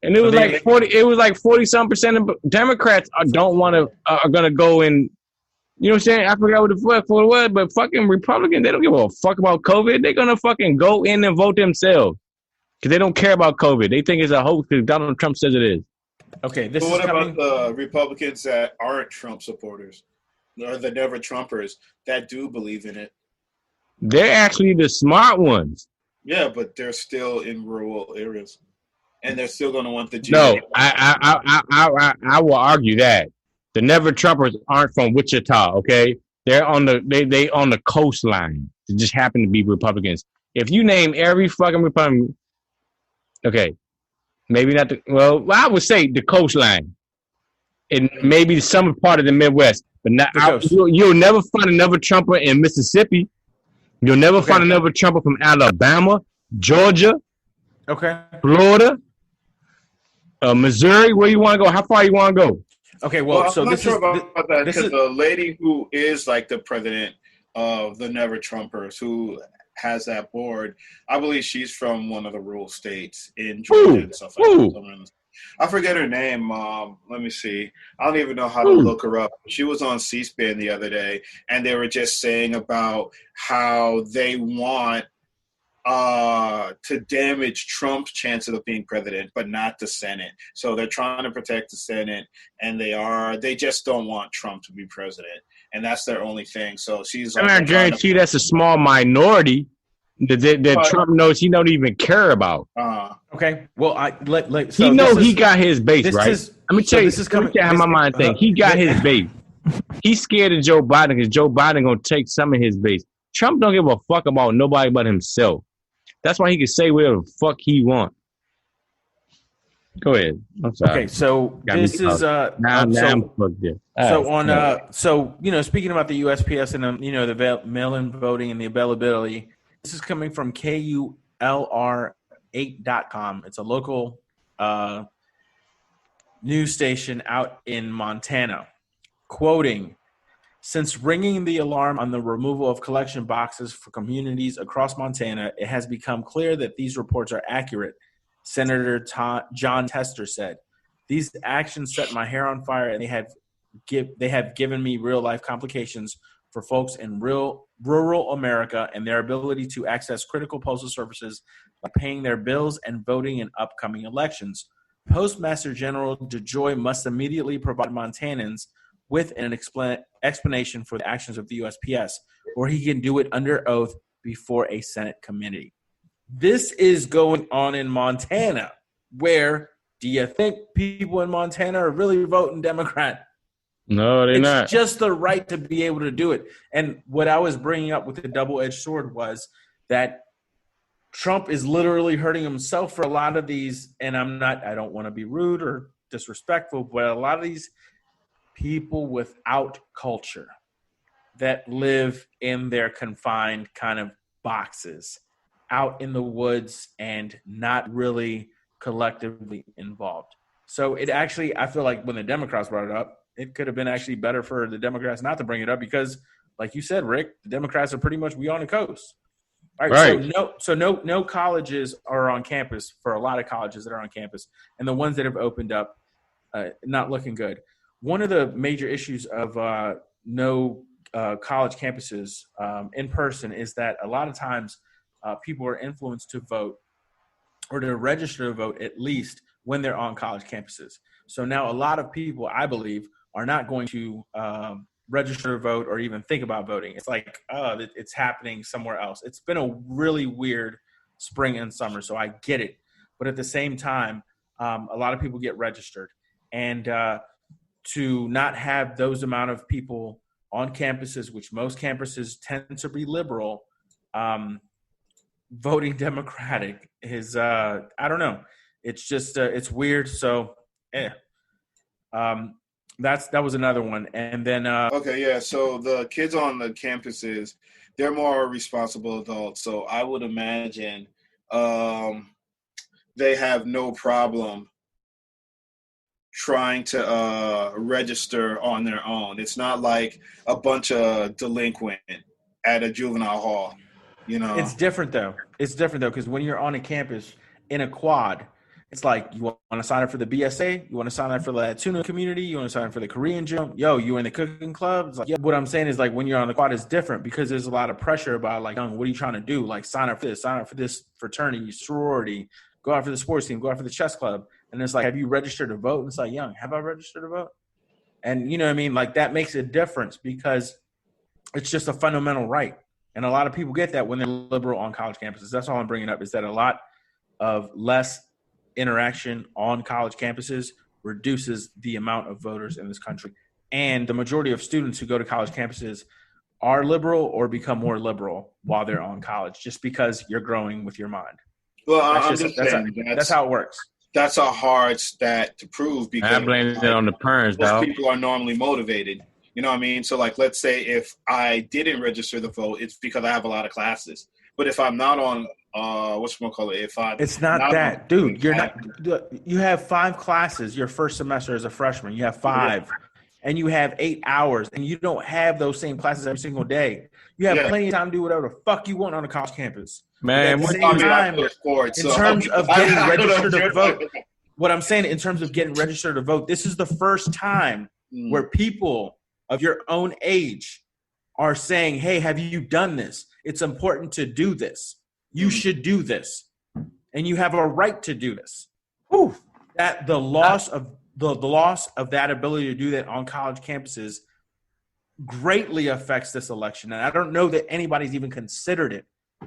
And it was like 40. It was like 40-some% of Democrats don't want to are gonna go and you know what I'm saying. I forgot what the fuck for it was, but fucking Republicans, they don't give a fuck about COVID. They're gonna fucking go in and vote themselves because they don't care about COVID. They think it's a hoax because Donald Trump says it is. Okay, But what about the Republicans that aren't Trump supporters or the never Trumpers that do believe in it? They're actually the smart ones. Yeah, but they're still in rural areas, and they're still going to want the GOP. No, I will argue that the never Trumpers aren't from Wichita. Okay, they're on they on the coastline. They just happen to be Republicans. If you name every fucking Republican, okay, maybe not well, I would say the coastline, and maybe some part of the Midwest, but not. You'll never find another Trumper in Mississippi. You'll never find another Trumper from Alabama, Georgia, Florida, Missouri. Where you want to go? How far you want to go? Okay, well, so I'm not sure about that because the lady who is like the president of the Never Trumpers, who has that board, I believe she's from one of the rural states in Georgia and stuff like that. I forget her name. Let me see. I don't even know how to look her up. She was on C-SPAN the other day, and they were just saying about how they want to damage Trump's chances of being president, but not the Senate. So they're trying to protect the Senate, and they just don't want Trump to be president, and that's their only thing. So she's like, I guarantee that's a small minority that Trump knows he don't even care about. Okay, well, he knows he got his base, right? Let me tell you, this is coming. My mind thing. He got his base. He's scared of Joe Biden because Joe Biden gonna take some of his base. Trump don't give a fuck about nobody but himself. That's why he can say whatever the fuck he want. Go ahead. I'm sorry. Okay, so this is I'm fucked up. So speaking about the USPS and the mail-in voting and the availability, this is coming from KULR8.com. It's a local news station out in Montana. Quoting, since ringing the alarm on the removal of collection boxes for communities across Montana, it has become clear that these reports are accurate, Senator John Tester said. These actions set my hair on fire, and they have given me real-life complications for folks in rural America and their ability to access critical postal services like paying their bills and voting in upcoming elections. Postmaster General DeJoy must immediately provide Montanans with an explanation for the actions of the USPS, or he can do it under oath before a Senate committee. This is going on in Montana, where do you think people in Montana are really voting Democrat? No, they're not. It's just the right to be able to do it. And what I was bringing up with the double-edged sword was that Trump is literally hurting himself for a lot of these, and I don't want to be rude or disrespectful, but a lot of these people without culture that live in their confined kind of boxes out in the woods and not really collectively involved. So it actually, I feel like when the Democrats brought it up, it could have been actually better for the Democrats not to bring it up because, like you said, Rick, the Democrats are pretty much beyond the coast. All right. So no colleges are on campus for a lot of colleges that are on campus, and the ones that have opened up, not looking good. One of the major issues of no college campuses in person is that a lot of times people are influenced to vote or to register to vote at least when they're on college campuses. So now a lot of people, I believe, are not going to register to vote or even think about voting. It's like, it's happening somewhere else. It's been a really weird spring and summer, so I get it. But at the same time, a lot of people get registered. And to not have those amount of people on campuses, which most campuses tend to be liberal, voting Democratic is, I don't know. It's just, it's weird. So, that was another one. And then, so the kids on the campuses, they're more responsible adults. So I would imagine they have no problem trying to register on their own. It's not like a bunch of delinquent at a juvenile hall, It's different though. Because when you're on a campus in a quad, It's like, you want to sign up for the BSA? You want to sign up for the Latino community? You want to sign up for the Korean gym? Yo, you in the cooking club? It's like, yeah. What I'm saying is, like, when you're on the quad, it's different because there's a lot of pressure about, like, what are you trying to do? Like, sign up for this fraternity, sorority, go out for the sports team, go out for the chess club. And it's like, have you registered to vote? And it's like, young, have I registered to vote? And you know what I mean? Like, that makes a difference because it's just a fundamental right. And a lot of people get that when they're liberal on college campuses. That's all I'm bringing up, is that a lot of less interaction on college campuses reduces the amount of voters in this country. And the majority of students who go to college campuses are liberal or become more liberal while they're on college, just because you're growing with your mind. Well, that's how it works. That's a hard stat to prove because I blame it on the parents, most dog. people are normally motivated. You know what I mean? So, like, let's say if I didn't register the vote, it's because I have a lot of classes. But if I'm not on, it's not that, dude. You're not. You have 5 classes your first semester as a freshman. You have 5, and you have 8 hours, and you don't have those same classes every single day. You have plenty of time to do whatever the fuck you want on a college campus. Man, in terms of getting registered to vote, what I'm saying, in terms of getting registered to vote, this is the first time where people of your own age are saying, hey, have you done this? It's important to do this. You should do this. And you have a right to do this. Whew. That the loss of that ability to do that on college campuses greatly affects this election. And I don't know that anybody's even considered it.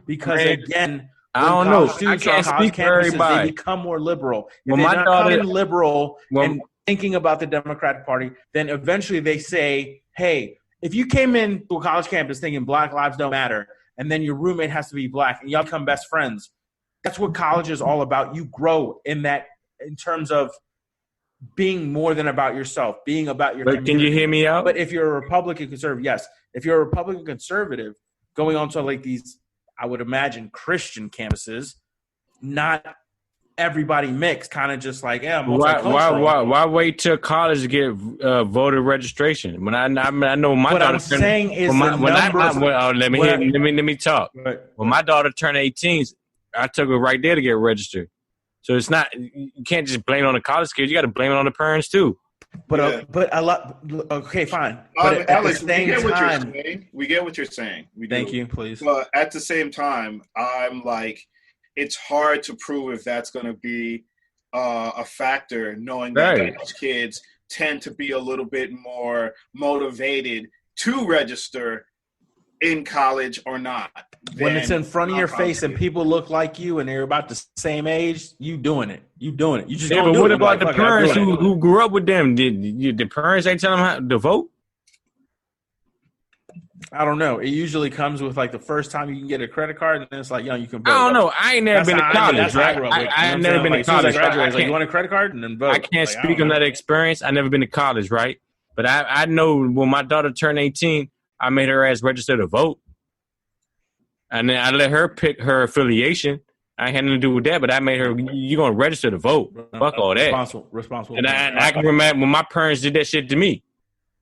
Because again, I don't know. I can't speak for everybody. They become more liberal. If they're not becoming liberal and thinking about the Democratic Party, then eventually they say, hey, if you came in to a college campus thinking Black lives don't matter, and then your roommate has to be Black, and y'all become best friends, that's what college is all about. You grow in that, in terms of being more than about yourself, being about your community. Can you hear me out? But if you're a Republican conservative, yes. If you're a Republican conservative going on to like these, I would imagine, Christian campuses, not everybody mixed, kind of just like, why wait till college to get voter registration? When I know my what daughter I'm saying is let me talk. Right. When my daughter turned 18, I took her right there to get registered. So it's not, you can't just blame it on the college kids. You got to blame it on the parents too. But a lot. Okay, fine. But Alex, at the same time, we get what you're saying. Thank you, please. But at the same time, I'm like, it's hard to prove if that's going to be a factor, knowing that those kids tend to be a little bit more motivated to register in college or not. When it's in front of your face and people look like you and they're about the same age, you doing it. You just but what about the parents who grew up with them? Did the parents ain't tell them how to vote? I don't know. It usually comes with like the first time you can get a credit card, and then it's like, yo, you can vote. I don't know. I ain't never been to college, right? I ain't never been to college. Like, you want a credit card and then vote. I can't speak on that experience. I never been to college, right? But I know when my daughter turned 18, I made her ass register to vote. And then I let her pick her affiliation. I had nothing to do with that, but I made her, you're going to register to vote. Fuck all that. Responsible. And I can remember when my parents did that shit to me.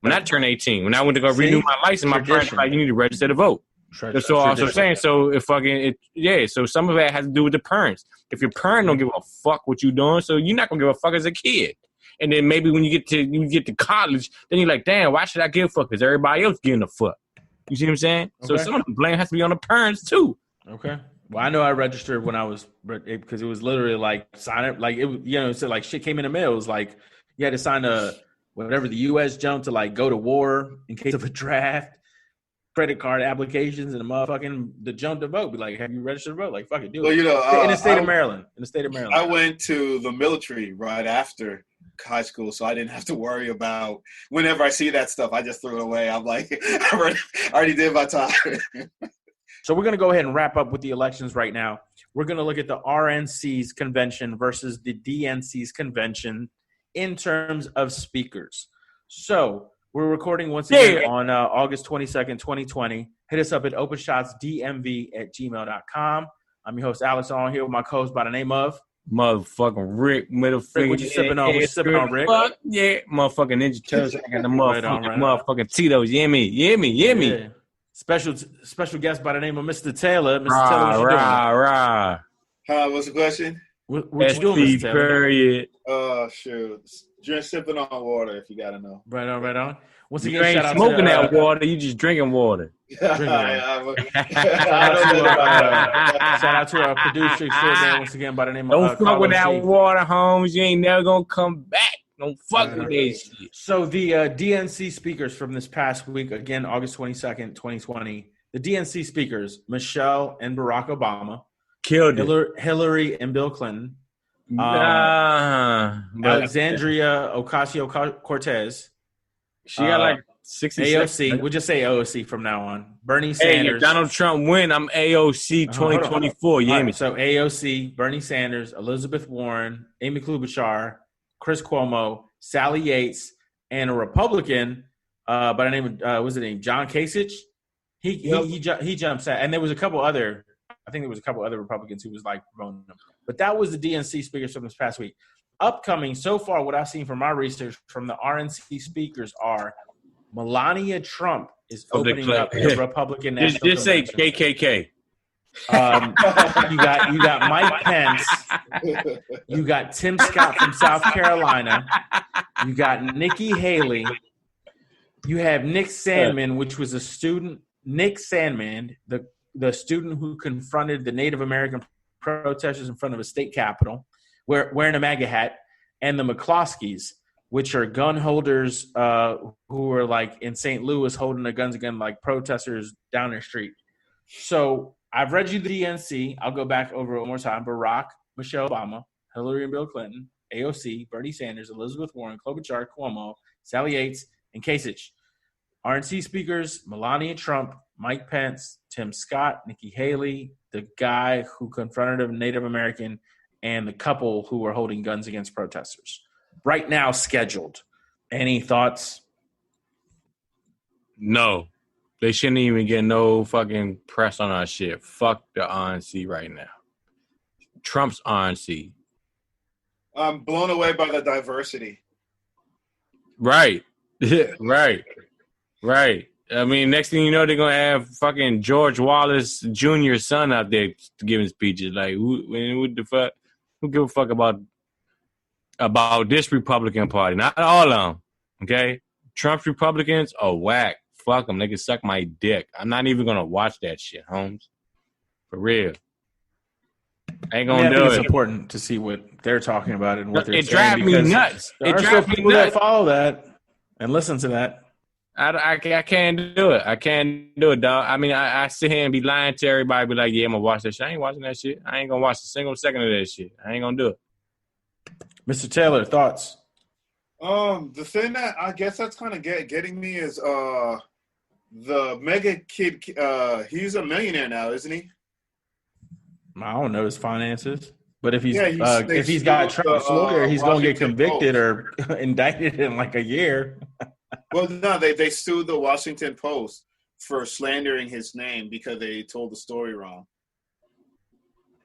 When I turned 18, when I went to go renew my license, my parents were like, you need to register to vote. That's all I'm saying. So so some of that has to do with the parents. If your parent don't give a fuck what you doing, so you're not going to give a fuck as a kid. And then maybe when you get to college, then you're like, damn, why should I give a fuck? Because everybody else giving a fuck. You see what I'm saying? Okay. So some of the blame has to be on the parents too. Okay. Well, I know I registered when I was, because it was literally like sign it, like it, so like shit came in the mail. It was like you had to sign whatever the U.S. jump to like go to war in case of a draft, credit card applications, and the jump to vote. Be like, have you registered to vote? Like, fuck it, do it. In the state of Maryland. I went to the military right after high school, so I didn't have to worry about whenever I see that stuff, I just throw it away. I'm like, I already did my time. So we're going to go ahead and wrap up with the elections right now. We're going to look at the RNC's convention versus the DNC's convention in terms of speakers. So we're recording once again on August 22nd, 2020. Hit us up at openshotsdmv@gmail.com. I'm your host, Alex, on here with my co-host by the name of motherfucking Rick, middle finger. What you sipping on? What you sipping on, Rick? Fuck yeah, motherfucking Ninja Turtles. I got the motherfucking Tito's. Yummy. Yeah. Special guest by the name of Mr. Taylor. Mr. Taylor, what you doing? What's the question? What you doing, Mr. Taylor? Period. Oh, shoot. Just sipping on water if you got to know. Right on, right on. Once You again, ain't shout out smoking to that water. You just drinking water. Drinking water. I don't know about that. Shout out to our producer extraordinaire once again by the name Don't of fuck Carlos with that G. water, Holmes. You ain't never gonna come back. Don't fuck with that shit. So the DNC speakers from this past week, again, August 22nd, 2020, the DNC speakers, Michelle and Barack Obama, Killed it. Hillary and Bill Clinton, Alexandria. Alexandria Ocasio-Cortez, She got like 60 AOC. We'll just say AOC from now on. Bernie Hey, Sanders. if Donald Trump win, I'm AOC 2024. You hear me? So AOC, Bernie Sanders, Elizabeth Warren, Amy Klobuchar, Chris Cuomo, Sally Yates, and a Republican by the name of what's his name? John Kasich. He jumps at, and there was a couple other. I think there was a couple other Republicans who was like promoting them. But that was the DNC speakers from this past week. Upcoming so far, what I've seen from my research from the RNC speakers are Melania Trump is opening up the Republican National Just say Convention. KKK. You got Mike Pence. You got Tim Scott from South Carolina. You got Nikki Haley. You have Nick Sandmann, which was a student. Nick Sandmann, the student who confronted the Native American protesters in front of a state capitol, wearing a MAGA hat, and the McCloskeys, which are gun holders who are like in St. Louis holding their guns against like protesters down their street. So I've read you the DNC. I'll go back over it one more time. Barack, Michelle Obama, Hillary and Bill Clinton, AOC, Bernie Sanders, Elizabeth Warren, Klobuchar, Cuomo, Sally Yates, and Kasich. RNC speakers, Melania Trump, Mike Pence, Tim Scott, Nikki Haley, the guy who confronted a Native American, and the couple who were holding guns against protesters. Right now scheduled. Any thoughts? No. They shouldn't even get no fucking press on our shit. Fuck the RNC right now. Trump's RNC. I'm blown away by the diversity. Right. Right. I mean, next thing you know, they're going to have fucking George Wallace Jr.'s son out there giving speeches. Like, who the fuck? Who give a fuck about this Republican Party? Not all of them, okay? Trump's Republicans are whack. Fuck them. They can suck my dick. I'm not even going to watch that shit, Holmes. For real. I ain't going to do it. It's important to see what they're talking about and what they're saying. It drives me nuts. There are still people that follow that and listen to that. I can't do it. I can't do it, dog. I mean, I sit here and be lying to everybody, be like, yeah, I'm going to watch that shit. I ain't watching that shit. I ain't going to watch a single second of that shit. I ain't going to do it. Mr. Taylor, thoughts? The thing that I guess that's kind of getting me is the mega kid. He's a millionaire now, isn't he? I don't know his finances, but if he's if he's got Trump's lawyer, he's going to get convicted Post. or indicted in like a year. Well, no, they sued the Washington Post for slandering his name because they told the story wrong.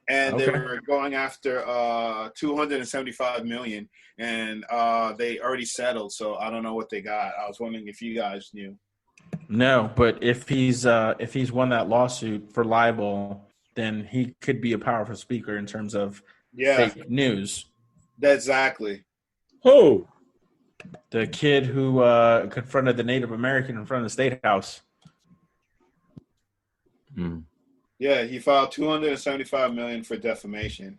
And they were going after $275 million, and they already settled. So I don't know what they got. I was wondering if you guys knew. No, but if he's won that lawsuit for libel, then he could be a powerful speaker in terms of fake news. Exactly. Who? The kid who confronted the Native American in front of the State House. Yeah, he filed $275 million for defamation.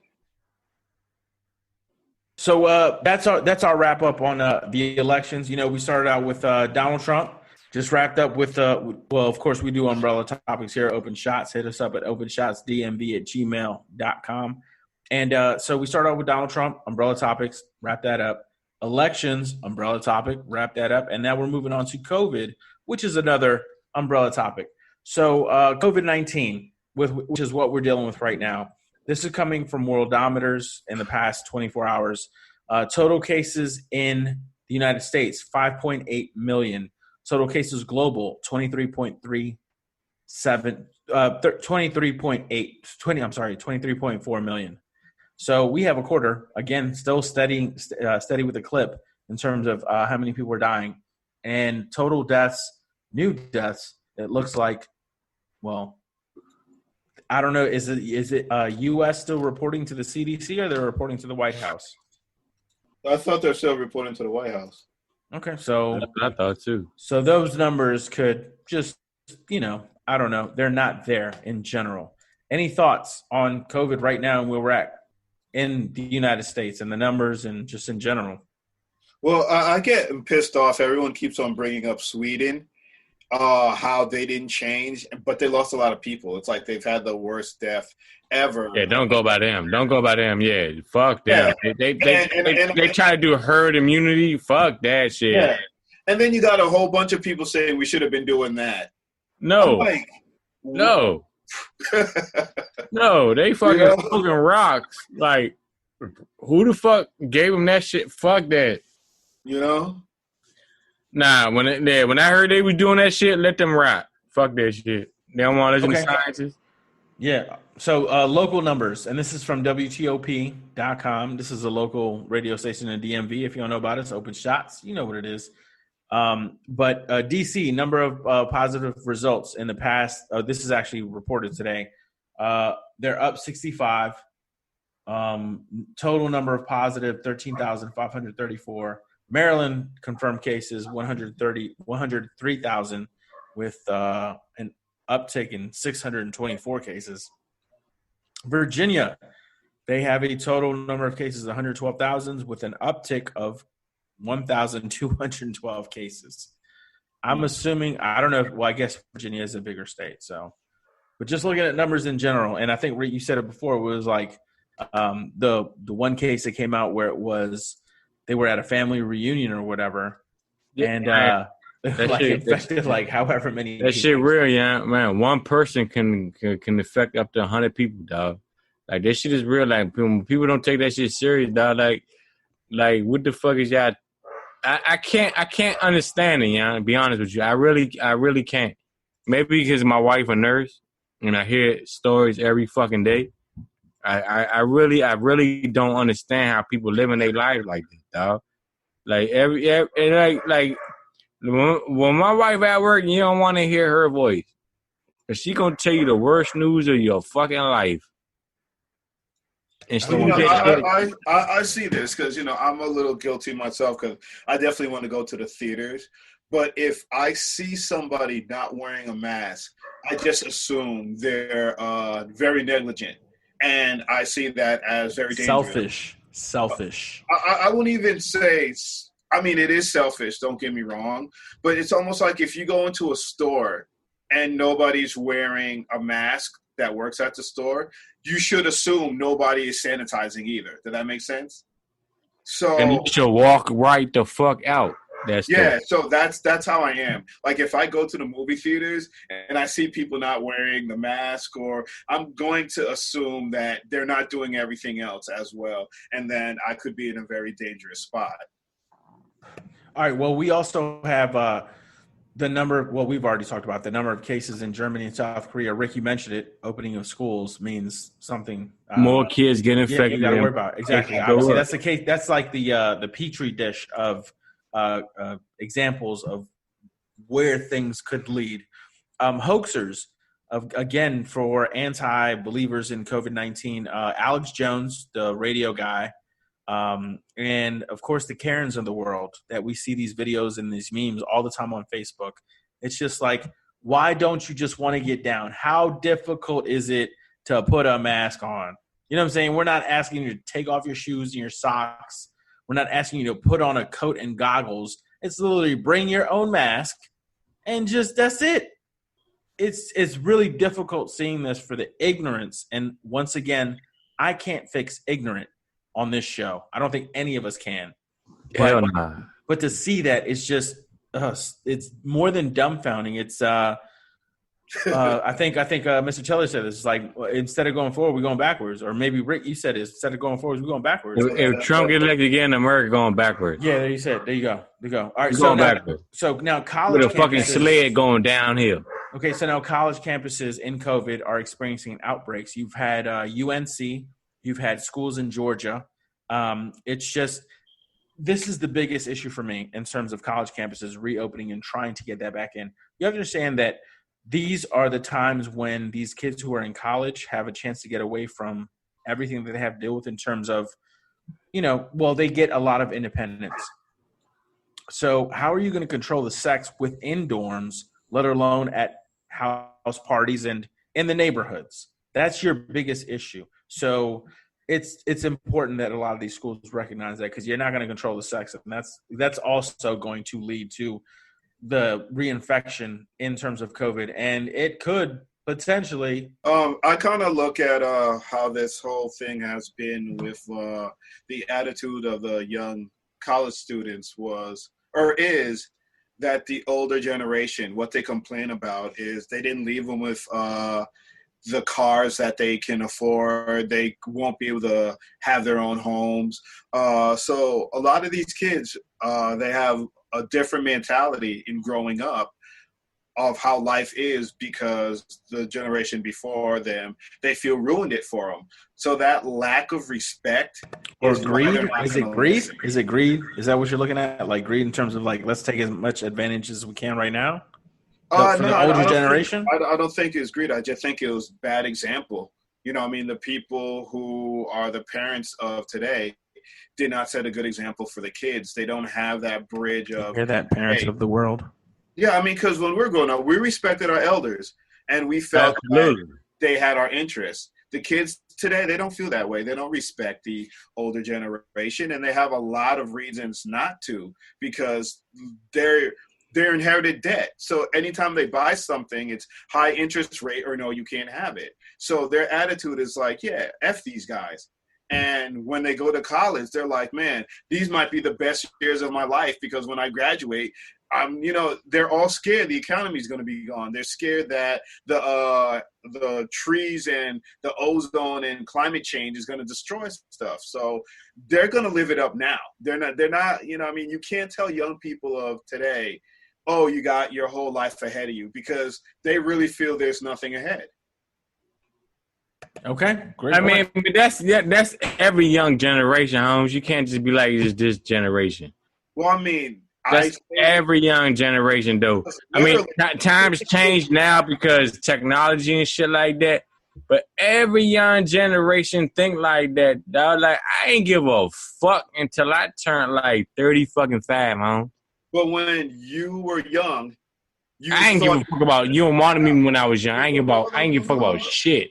So that's our wrap up on the elections. You know, we started out with Donald Trump. Just wrapped up with well, of course, we do umbrella topics here. Open Shots. Hit us up at openshotsdmv@gmail.com. And so we started out with Donald Trump, umbrella topics. Wrap that up. Elections, umbrella topic, wrap that up. And now we're moving on to COVID, which is another umbrella topic. So COVID-19, which is what we're dealing with right now. This is coming from Worldometers in the past 24 hours. Total cases in the United States, 5.8 million. Total cases global, 23.4 million. So we have a quarter, again, still steady with the clip in terms of how many people are dying. And total deaths, new deaths, it looks like, well, I don't know. Is it U.S. still reporting to the CDC or they're reporting to the White House? I thought they're still reporting to the White House. Okay, so That's what I thought too. So those numbers could just, I don't know. They're not there in general. Any thoughts on COVID right now and where we're at in the United States and the numbers and just in general? Well, I get pissed off. Everyone keeps on bringing up Sweden, how they didn't change, but they lost a lot of people. It's like they've had the worst death ever. Yeah, don't go by them. Don't go by them. Yeah, fuck them. Yeah. They try to do herd immunity. Fuck that shit. Yeah. And then you got a whole bunch of people saying we should have been doing that. No. Like, no. No, they fucking smoking rocks. Like, who the fuck gave them that shit? Fuck that. You know? Nah, when I heard they was doing that shit, let them rock. Fuck that shit. They don't want to listen to scientists. Yeah. So local numbers, and this is from WTOP.com. This is a local radio station in DMV. If you don't know about it, it's Open Shots. You know what it is. But DC, number of positive results in the past. This is actually reported today. They're up 65. Total number of positive, 13,534. Maryland confirmed cases, 103,000 with an uptick in 624 cases. Virginia, they have a total number of cases, 112,000 with an uptick of 1,212 cases. I'm assuming, I don't know, well, I guess Virginia is a bigger state, so. But just looking at numbers in general, and I think Rick, you said it before, it was like the one case that came out where it was they were at a family reunion or whatever, and like shit, affected like however many. That shit real, yeah, man. One person can affect up to 100 people, dog. Like that shit is real. Like people don't take that shit serious, dog. Like what the fuck is y'all? I can't understand it, yeah. To be honest with you, I really can't. Maybe because my wife a nurse and I hear stories every fucking day. I really don't understand how people living their life like this, dog. Like like when my wife at work, you don't want to hear her voice, cause she gonna tell you the worst news of your fucking life. And she I see this because I'm a little guilty myself because I definitely want to go to the theaters. But if I see somebody not wearing a mask, I just assume they're very negligent. And I see that as very dangerous. Selfish. I wouldn't even say, I mean, it is selfish, don't get me wrong. But it's almost like if you go into a store and nobody's wearing a mask that works at the store, you should assume nobody is sanitizing either. Does that make sense? So, and you should walk right the fuck out. So that's how I am. Like if I go to the movie theaters and I see people not wearing the mask, or I'm going to assume that they're not doing everything else as well, and then I could be in a very dangerous spot. All right. Well, we also have the number. Well, we've already talked about the number of cases in Germany and South Korea. Rick, you mentioned it. Opening of schools means something. More kids get infected. You got to worry about it. Exactly. Obviously, that's the case. That's like the petri dish of examples of where things could lead. Hoaxers, again, for anti-believers in COVID-19, Alex Jones, the radio guy, and, of course, the Karens of the world that we see these videos and these memes all the time on Facebook. It's just like, why don't you just want to get down? How difficult is it to put a mask on? You know what I'm saying? We're not asking you to take off your shoes and your socks. We're not asking you to put on a coat and goggles. It's literally bring your own mask and just that's it. It's really difficult seeing this for the ignorance. And once again, I can't fix ignorant on this show. I don't think any of us can. Hell nah. But to see that, it's just it's more than dumbfounding. It's I think Mr. Teller said this. It's like instead of going forward, we're going backwards. Or maybe Rick, you said it. Instead of going forward, we're going backwards. If Trump gets elected again, America going backwards. Yeah, there you said. There you go. All right, going backwards. So now college with a fucking sled going downhill. Okay, so now college campuses in COVID are experiencing outbreaks. You've had UNC. You've had schools in Georgia. It's just this is the biggest issue for me in terms of college campuses reopening and trying to get that back in. You have to understand that these are the times when these kids who are in college have a chance to get away from everything that they have to deal with in terms of, they get a lot of independence. So how are you going to control the sex within dorms, let alone at house parties and in the neighborhoods? That's your biggest issue. So it's important that a lot of these schools recognize that, because you're not going to control the sex, and that's also going to lead to the reinfection in terms of COVID, and it could potentially. I kind of look at how this whole thing has been with the attitude of the young college students is that the older generation, what they complain about is they didn't leave them with the cars that they can afford. They won't be able to have their own homes. So a lot of these kids, they have a different mentality in growing up of how life is, because the generation before them, they feel ruined it for them. So that lack of respect or greed. Is it greed? Listen. Is it greed? Is that what you're looking at? Like greed in terms of like, let's take as much advantage as we can right now? For the older generation? I don't think it's greed. I just think it was bad example. The people who are the parents of today did not set a good example for the kids. They don't have that bridge of... You're that parents of the world. Yeah, because when we're growing up, we respected our elders, and we felt like they had our interests. The kids today, they don't feel that way. They don't respect the older generation, and they have a lot of reasons not to, because they're inherited debt. So anytime they buy something, it's high interest rate or no, you can't have it. So their attitude is like, yeah, F these guys. And when they go to college, they're like, man, these might be the best years of my life, because when I graduate, they're all scared the economy is going to be gone. They're scared that the trees and the ozone and climate change is going to destroy stuff. So they're going to live it up now. They're not, you can't tell young people of today, oh, you got your whole life ahead of you, because they really feel there's nothing ahead. Okay, great. I mean, that's every young generation, Holmes. You can't just be like, it's this generation. Well, that's every young generation, though. Times change now because technology and shit like that. But every young generation think like that, dog. Like, I ain't give a fuck until I turn like 35, huh? But when you were young, I ain't give a fuck about you. Don't want me when I was young. I ain't give a fuck about shit.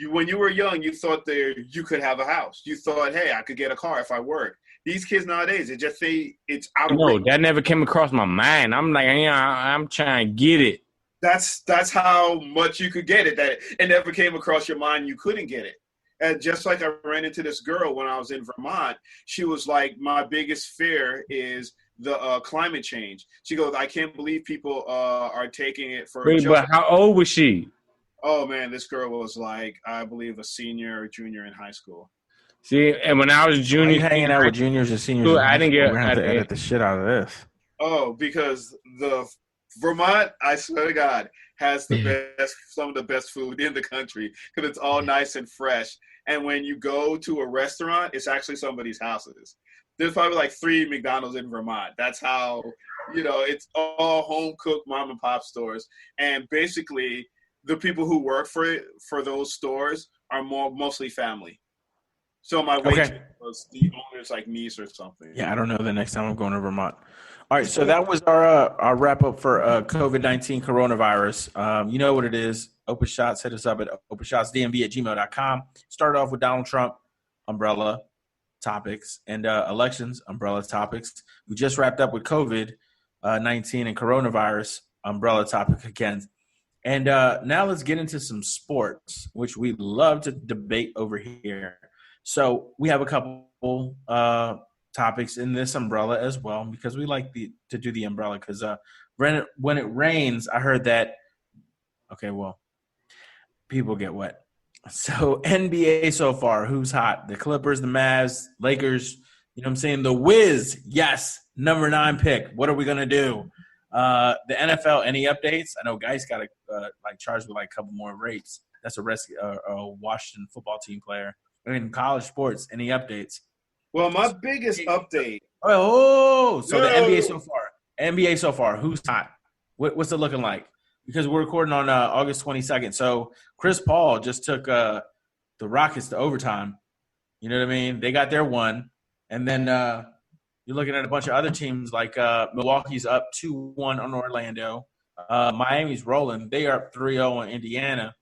When you were young, you thought you could have a house. You thought, hey, I could get a car if I work. These kids nowadays, they just say it's out of reach. That never came across my mind. I'm like, I'm trying to get it. That's how much you could get it. That it never came across your mind you couldn't get it. And just like I ran into this girl when I was in Vermont, she was like, my biggest fear is the climate change. She goes, I can't believe people are taking it for a joke. But how old was she? Oh, man, this girl was like, I believe, a senior or junior in high school. See, and when I was junior, hanging out with juniors and seniors, I didn't get. We're gonna have to edit the shit out of this. Oh, because the Vermont, I swear to God, has some of the best food in the country, because it's all nice and fresh. And when you go to a restaurant, it's actually somebody's houses. There's probably like 3 McDonald's in Vermont. That's how, it's all home cooked mom and pop stores. And basically, the people who work for those stores are mostly family. So my waitress was the owner's like niece or something. Yeah, I don't know the next time I'm going to Vermont. All right, so that was our wrap up for COVID-19 coronavirus. You know what it is. Open Shots, hit us up at openshotsdmv@gmail.com. Started off with Donald Trump, umbrella topics, and elections, umbrella topics. We just wrapped up with COVID-19 and coronavirus, umbrella topic again. And now let's get into some sports, which we love to debate over here. So we have a couple topics in this umbrella as well, because we like to do the umbrella, because when it rains, I heard that, people get wet. So NBA so far, who's hot? The Clippers, the Mavs, Lakers, you know what I'm saying? The Wiz, yes, number 9 pick. What are we going to do? The NFL, any updates? I know guys got charged with a couple more rapes. That's a Washington football team player. In college sports, any updates? Well, my biggest update. The NBA so far. NBA so far, who's hot? What's it looking like? because we're recording on August 22nd. So Chris Paul just took the Rockets to overtime. You know what I mean? They got their one. And then you're looking at a bunch of other teams like Milwaukee's up 2-1 on Orlando. Miami's rolling. They are up 3-0 on Indiana.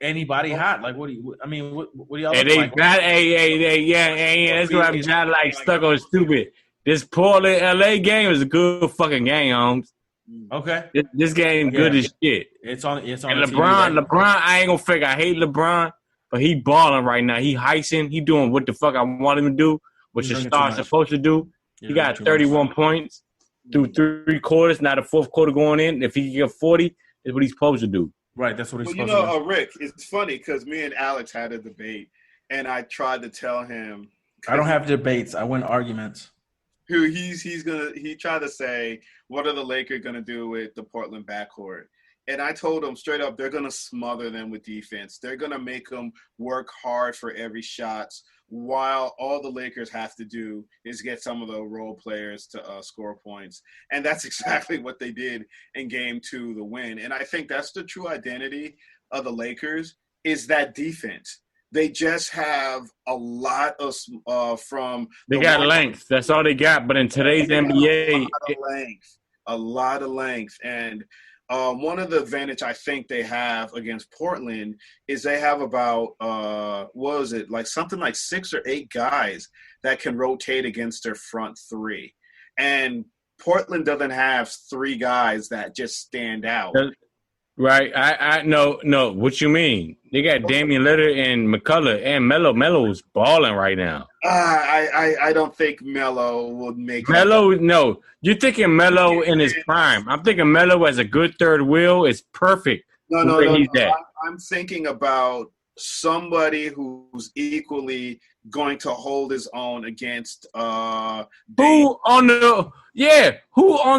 Anybody hot? Like, what do y'all Hey, look like? That's why I'm trying to like stuck on stupid. This Portland LA game is a good fucking game, Holmes. Okay. This game good as shit. It's on. And LeBron, I ain't gonna fake. I hate LeBron, but he balling right now. He heisting. He doing what the fuck I want him to do, what your star's supposed to do. He got 31 points through 3 quarters. Now the 4th quarter going in. If he can get 40, is what he's supposed to do. Right, that's what he's supposed to do. Rick, it's funny because me and Alex had a debate, and I tried to tell him. I don't have debates. I win arguments. He tried to say, what are the Lakers gonna do with the Portland backcourt? And I told him straight up, they're gonna smother them with defense. They're gonna make them work hard for every shot, while all the Lakers have to do is get some of the role players to score points. And that's exactly what they did in Game 2, the win. And I think that's the true identity of the Lakers, is that defense. They just have a lot of from. They got length. That's all they got. But in today's NBA, a lot of length. And one of the advantage I think they have against Portland is they have about something like 6 or 8 guys that can rotate against their front 3, and Portland doesn't have 3 guys that just stand out. Right. I no. What you mean? They got Damian Lillard and McCullough and Melo. Melo's balling right now. I don't think Melo would make Melo. No, you're thinking Melo in his prime. I'm thinking Melo as a good third wheel is perfect. No. I'm thinking about somebody who's equally going to hold his own against who on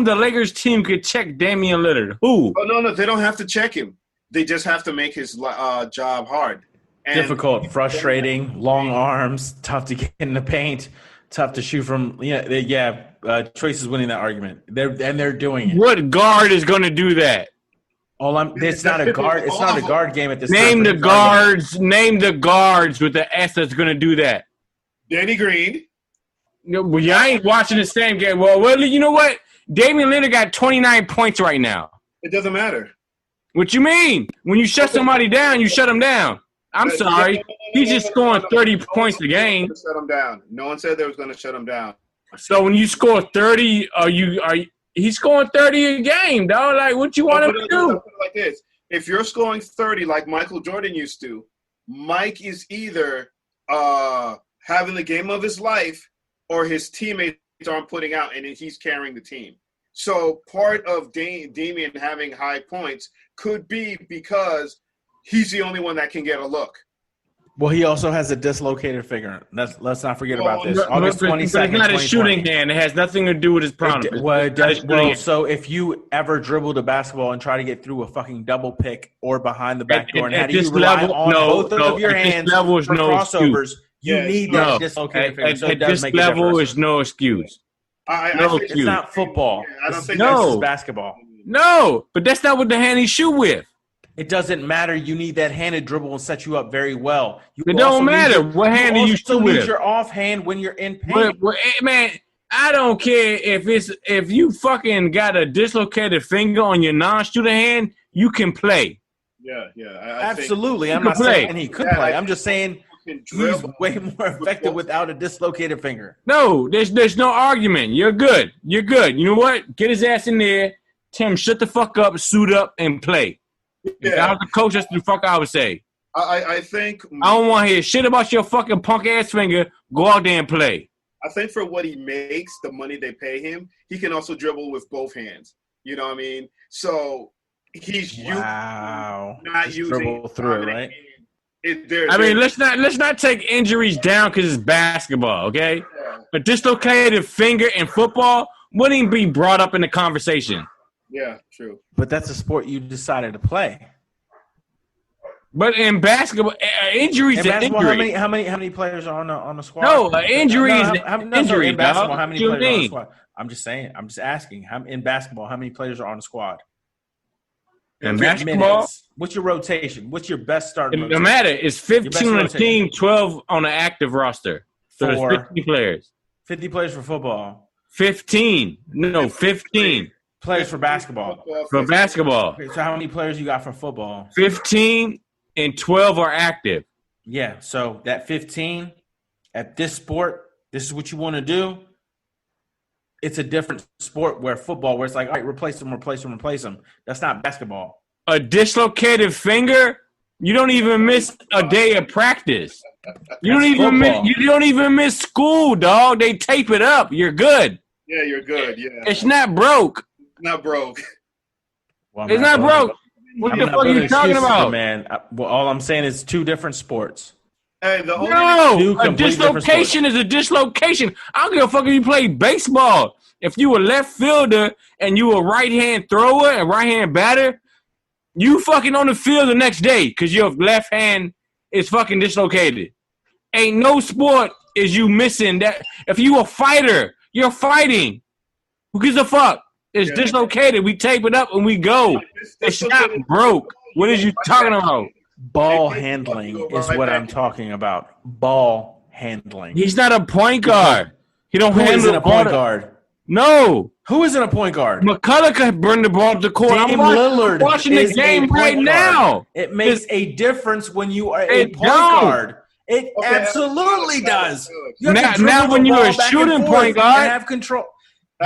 the Lakers team could check Damian Lillard? Who? Oh no, they don't have to check him. They just have to make his job hard. And difficult, frustrating, long arms, tough to get in the paint, tough to shoot from. Trace is winning that argument. They're doing it. What guard is going to do that? It's not a guard. It's not a guard game at this time. Name the guards with the S that's going to do that. Danny Green. Well, I ain't watching the same game. Well, you know what? Damian Lillard got 29 points right now. It doesn't matter. What you mean? When you shut somebody down, you shut them down. I'm sorry. He's just scoring 30 points a game. Shut him down. No one said they was going to shut him down. So when you score 30, he's scoring 30 a game, dog. Like, what you want him to do? Like this. If you're scoring 30 like Michael Jordan used to, Mike is either having the game of his life or his teammates aren't putting out, and he's carrying the team. So part of Damian having high points could be because he's the only one that can get a look. Well, he also has a dislocated finger. Let's not forget about this. August 22nd, it's not his shooting hand. It has nothing to do with his problem. So if you ever dribbled a basketball and try to get through a fucking double pick or behind the back door, and how do you rely on both of your hands for crossovers? You need that dislocated finger. So it does make a difference. At this level is no excuse. It's not football. I don't think this is basketball. No, but that's not what the hand he shoot with. It doesn't matter. You need that handed dribble and set you up very well. It don't matter what hand you shoot with. You need your offhand when you're in pain. Man, I don't care if you fucking got a dislocated finger on your non-shooter hand, you can play. Yeah. Absolutely. I'm not saying he could play. I'm just saying he's way more effective without a dislocated finger. No, there's no argument. You're good. You know what? Get his ass in there. Tim, shut the fuck up, suit up, and play. If I was the coach, that's the fuck I would say. I think I don't want to hear shit about your fucking punk ass finger. Go out there and play. I think for what he makes, the money they pay him, he can also dribble with both hands. You know what I mean? So he's not using dribble through it, right? Let's not take injuries down because it's basketball, okay? Yeah. A dislocated finger in football wouldn't even be brought up in the conversation. Yeah, true. But that's a sport you decided to play. But in basketball, injuries in basketball, injury. How many players are on the squad? No, injury is injury. In basketball, how many players are on the squad? I'm just saying. I'm just asking. In basketball, how many players are on the squad? And Get basketball, minutes. What's your rotation? What's your best starting it rotation? don't matter. It's 15 on the team, 12 on the active roster. So it's For 50 players. 50 players for football. 15. No, 15 players for basketball. for basketball. Okay, so how many players you got for football? 15 and 12 are active. Yeah, so that 15 at this sport, this is what you want to do. It's a different sport where football, where it's like, all right, replace them. That's not basketball. A dislocated finger, you don't even miss a day of practice. You don't even miss school, dog. They tape it up. You're good. Yeah, you're good. Yeah, It's not broke. not broke. Well, It's not broke. What the fuck are you talking about, man? All I'm saying is two different sports. Hey, the only No, a completely different dislocation is a dislocation. I don't give a fuck if you play baseball. If you a left fielder and you a right-hand thrower and right-hand batter, you fucking on the field the next day because your left hand is fucking dislocated. Ain't no sport is you missing that. If you a fighter, you're fighting. Who gives a fuck? It's dislocated. We tape it up and we go. It's not broke. What is you talking about? Ball handling is what I'm talking about. Ball handling. He's not a point guard. He don't Who handle isn't the a point ball. guard? No. Who isn't a point guard? McCullough could bring the ball to the court. Dame I'm Lillard watching the is a game point right guard. now. It makes a difference when you are a It point don't. guard. It absolutely does. You have to Now dribble when the you're ball a back shooting and forth point guard- and have control.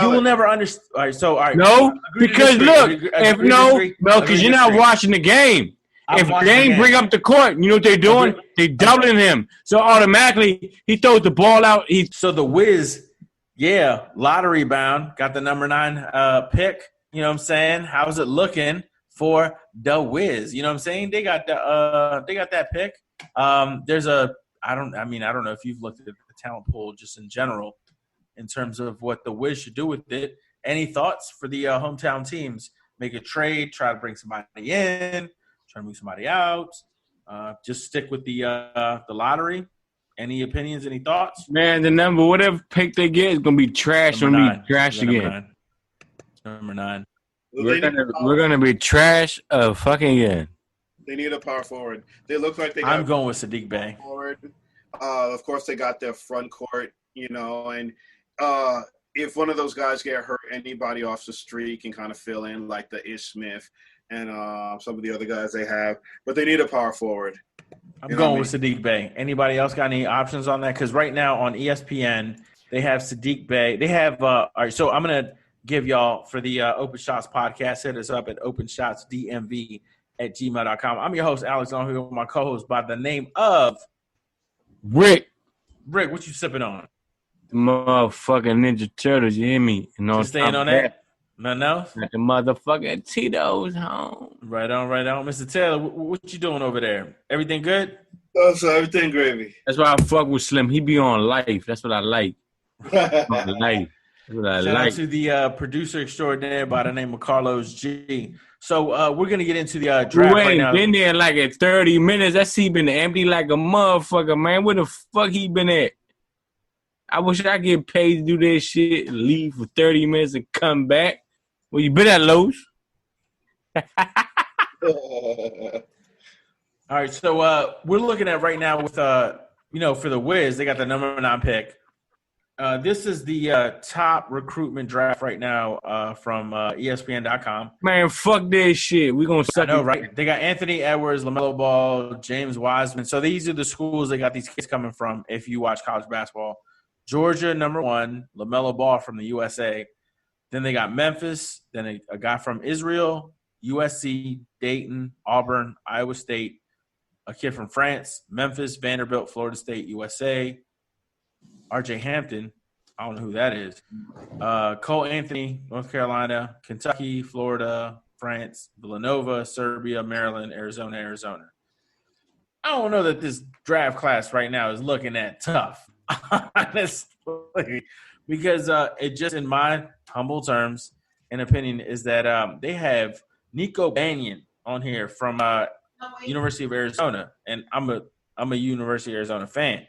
You will never understand. All right. No, Agree to because disagree. look, Agree if to no, disagree. because Agree to you're not disagree. watching the game. I'm If watching the Dame game. bring up the court, you know what they're doing? Agree. They doubling him. So automatically he throws the ball out. So the Wiz, lottery bound, got the number 9 pick. You know what I'm saying? How's it looking for the Wiz? You know what I'm saying? They got that pick. I don't know if you've looked at the talent pool just in general in terms of what the Wiz should do with it. Any thoughts for the hometown teams? Make a trade, try to bring somebody in, try to move somebody out. Just stick with the lottery. Any opinions? Any thoughts? Man, the number, whatever pick they get is gonna be trash. Number 9. Trash again. Number 9. We're gonna be trash fucking again. They need a power forward. They look like they. I'm going with Sadiq Bey. Forward. Of course, they got their front court, and if one of those guys get hurt, anybody off the street can kind of fill in, like the Ish Smith and some of the other guys they have. But they need a power forward. I'm going with Sadiq Bey. Anybody else got any options on that? Because right now on ESPN, they have Sadiq Bey. They have all right, so I'm going to give y'all for the Open Shots podcast. Hit us up at openshotsdmv@gmail.com. I'm your host, Alex. I'm here with my co-host by the name of Rick, what you sipping on? the motherfucking Ninja Turtles, you hear me? Just staying on that? Nothing else? Like the motherfucking Tito's home. Right on. Mr. Taylor, what you doing over there? Everything good? Oh, so everything gravy. That's why I fuck with Slim. He be on life. That's what I like. On life. That's what I Shout like. out to the producer extraordinaire by the name of Carlos G. So we're going to get into the draft right now. Been there like at 30 minutes. That seat been empty like a motherfucker, man. Where the fuck he been at? I wish I get paid to do this shit, leave for 30 minutes and come back. Well, you been at Lowe's? All right, so we're looking at right now with, for the Wiz, they got the number 9 pick. This is the top recruitment draft right now from ESPN.com. Man, fuck that shit. We gonna suck. I know, right? They got Anthony Edwards, LaMelo Ball, James Wiseman. So these are the schools they got these kids coming from if you watch college basketball. Georgia, number 1, LaMelo Ball from the USA. Then they got Memphis, then a guy from Israel, USC, Dayton, Auburn, Iowa State, a kid from France, Memphis, Vanderbilt, Florida State, USA, RJ Hampton, I don't know who that is, Cole Anthony, North Carolina, Kentucky, Florida, France, Villanova, Serbia, Maryland, Arizona. I don't know that this draft class right now is looking that tough, honestly, because it just, in my humble terms and opinion, is that they have Nico Bannon on here from University of Arizona, and I'm a University of Arizona fan.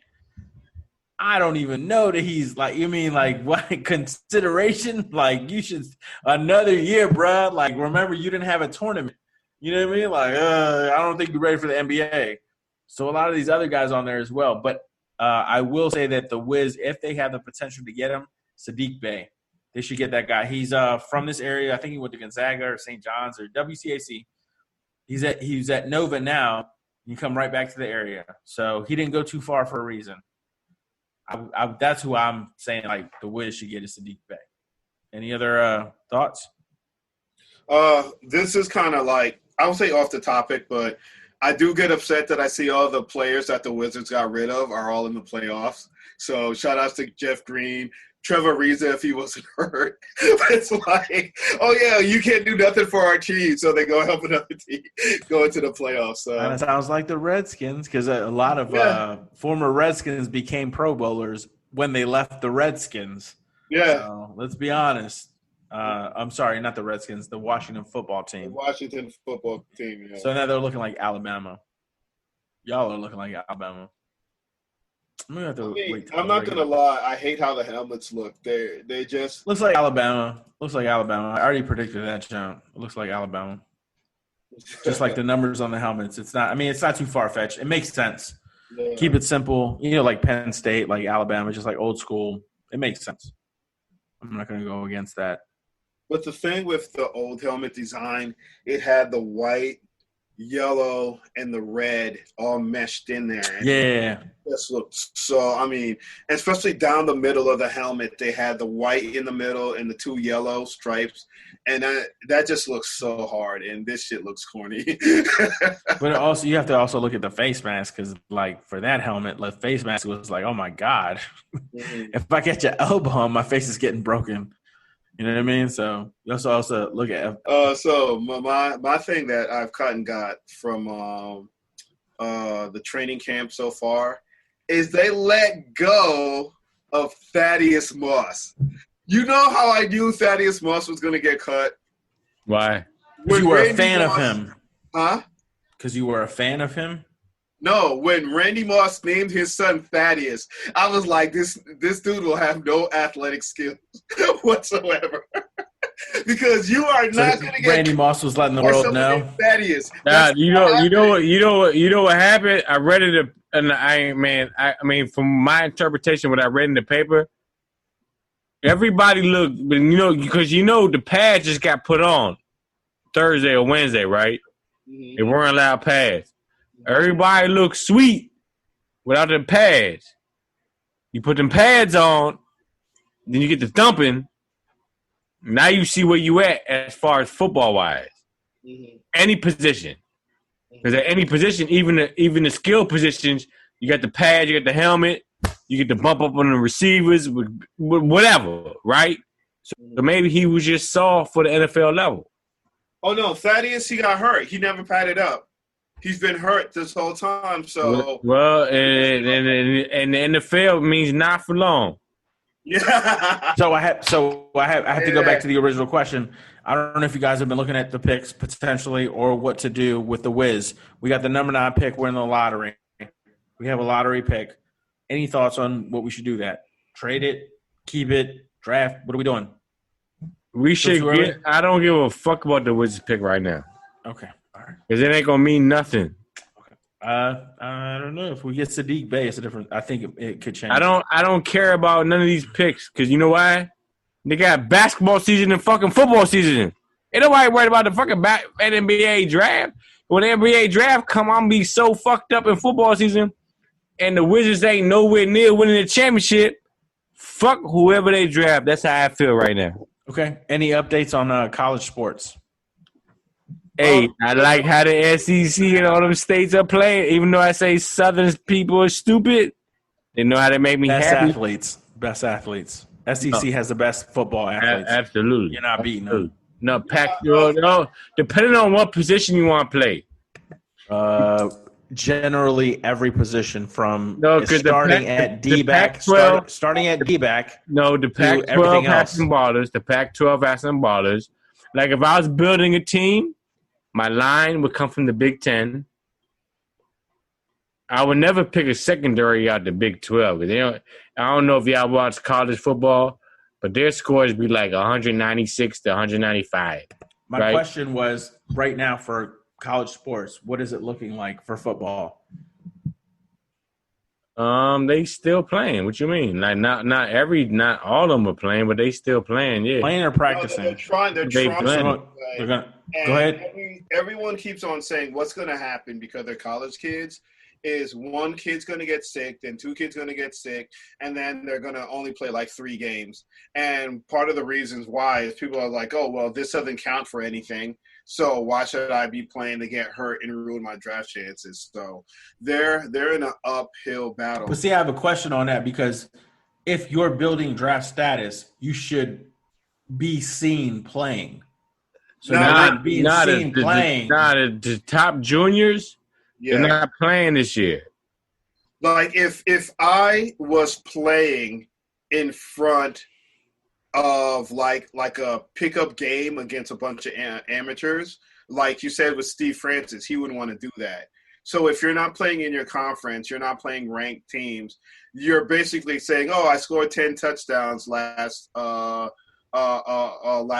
I don't even know that he's like, you mean like what consideration? Like you should another year, bruh. Like remember you didn't have a tournament. You know what I mean? Like, I don't think you're ready for the NBA. So a lot of these other guys on there as well. But I will say that the Wiz, if they have the potential to get him, Sadiq Bey, they should get that guy. He's from this area. I think he went to Gonzaga or St. John's or WCAC. He's at Nova now. You come right back to the area. So he didn't go too far for a reason. That's who I'm saying, like, the Wiz should get is Sadiq Bey. Any other thoughts? This is kind of like, I would say off the topic, but I do get upset that I see all the players that the Wizards got rid of are all in the playoffs. So shout outs to Jeff Green, Trevor Ariza if he wasn't hurt. But it's like, oh yeah, you can't do nothing for our team, so they go help another team go into the playoffs. So and it sounds like the Redskins, because a lot of former Redskins became Pro Bowlers when they left the Redskins. Yeah. So, let's be honest. I'm sorry, not the Redskins, the Washington football team. The Washington football team, yeah. So now they're looking like Alabama. Y'all are looking like Alabama. I'm not gonna lie. I hate how the helmets look. They just looks like Alabama. Looks like Alabama. I already predicted that jump. It looks like Alabama. Just like the numbers on the helmets. It's not. I mean, it's not too far fetched. It makes sense. Yeah. Keep it simple. You know, like Penn State, like Alabama, just like old school. It makes sense. I'm not gonna go against that. But the thing with the old helmet design, it had the white, yellow, and the red all meshed in there. And yeah. This looks so, I mean, especially down the middle of the helmet, they had the white in the middle and the two yellow stripes. And that just looks so hard. And this shit looks corny. But also, you have to also look at the face mask because, like, for that helmet, the face mask was like, oh, my God. Mm-hmm. If I catch your elbow, my face is getting broken. You know what I mean? So you also look at. So my thing that I've cut and got from the training camp so far is they let go of Thaddeus Moss. You know how I knew Thaddeus Moss was going to get cut? Why? Because you were a fan of him. Huh? Because you were a fan of him? No, when Randy Moss named his son Thaddeus, I was like, this dude will have no athletic skills whatsoever. Because you are not going to get Randy Moss was letting the world know. Thaddeus. You know what happened? I read it, and I mean, from my interpretation, what I read in the paper, everybody looked, because the pad just got put on Thursday or Wednesday, right? Mm-hmm. They weren't allowed pads. Everybody looks sweet without the pads. You put them pads on, then you get the thumping. Now you see where you at as far as football-wise. Mm-hmm. Any position. Because at any position, even the skill positions, you got the pads, you got the helmet, you get the bump up on the receivers, whatever, right? So maybe he was just soft for the NFL level. Oh, no, Thaddeus, he got hurt. He never padded up. He's been hurt this whole time, so. Well, and the NFL means not for long. Yeah. So I have to go back to the original question. I don't know if you guys have been looking at the picks potentially or what to do with the Wiz. We got the number 9 pick. We're in the lottery. We have a lottery pick. Any thoughts on what we should do that? Trade it, keep it, draft. What are we doing? We should get. I don't give a fuck about the Wizards pick right now. Okay. All right. Because it ain't gonna mean nothing. Okay. I don't know. If we get Sadiq Bey, it's a different. I think it could change. I don't care about none of these picks because you know why? They got basketball season and fucking football season. Ain't nobody worried about the fucking NBA draft. When the NBA draft come, I'm be so fucked up in football season, and the Wizards ain't nowhere near winning the championship. Fuck whoever they draft. That's how I feel right now. Okay. Any updates on college sports? Hey, I like how the SEC and all them states are playing. Even though I say Southern people are stupid, they know how to make me happy. Best athletes. SEC has the best football athletes. Absolutely. You're not beating them. No, depending on what position you want to play. Generally, every position from starting at D-back. Starting at D-back. No, the Pac-12 has some ballers. The Pac-12 has some ballers. Like if I was building a team, my line would come from the Big Ten. I would never pick a secondary out the Big 12. I don't know if y'all watch college football, but their scores be like 196 to 195. My question was, right now for college sports, what is it looking like for football? They still playing. What you mean? Like not all of them are playing, but they still playing. Yeah, Playing or No, practicing? they're trying. They're they trying. playing. They're gonna go And ahead. everyone keeps on saying what's going to happen because they're college kids is one kid's going to get sick, then two kids going to get sick, and then they're going to only play like 3 games. And part of the reasons why is people are like, oh, well, this doesn't count for anything, so why should I be playing to get hurt and ruin my draft chances? So they're in an uphill battle. But see, I have a question on that because if you're building draft status, you should be seen playing. So Not being seen playing. The top juniors. Yeah. They're not playing this year. Like if I was playing in front of like a pickup game against a bunch of amateurs, like you said with Steve Francis, he wouldn't want to do that. So if you're not playing in your conference, you're not playing ranked teams, you're basically saying, "Oh, I scored 10 touchdowns last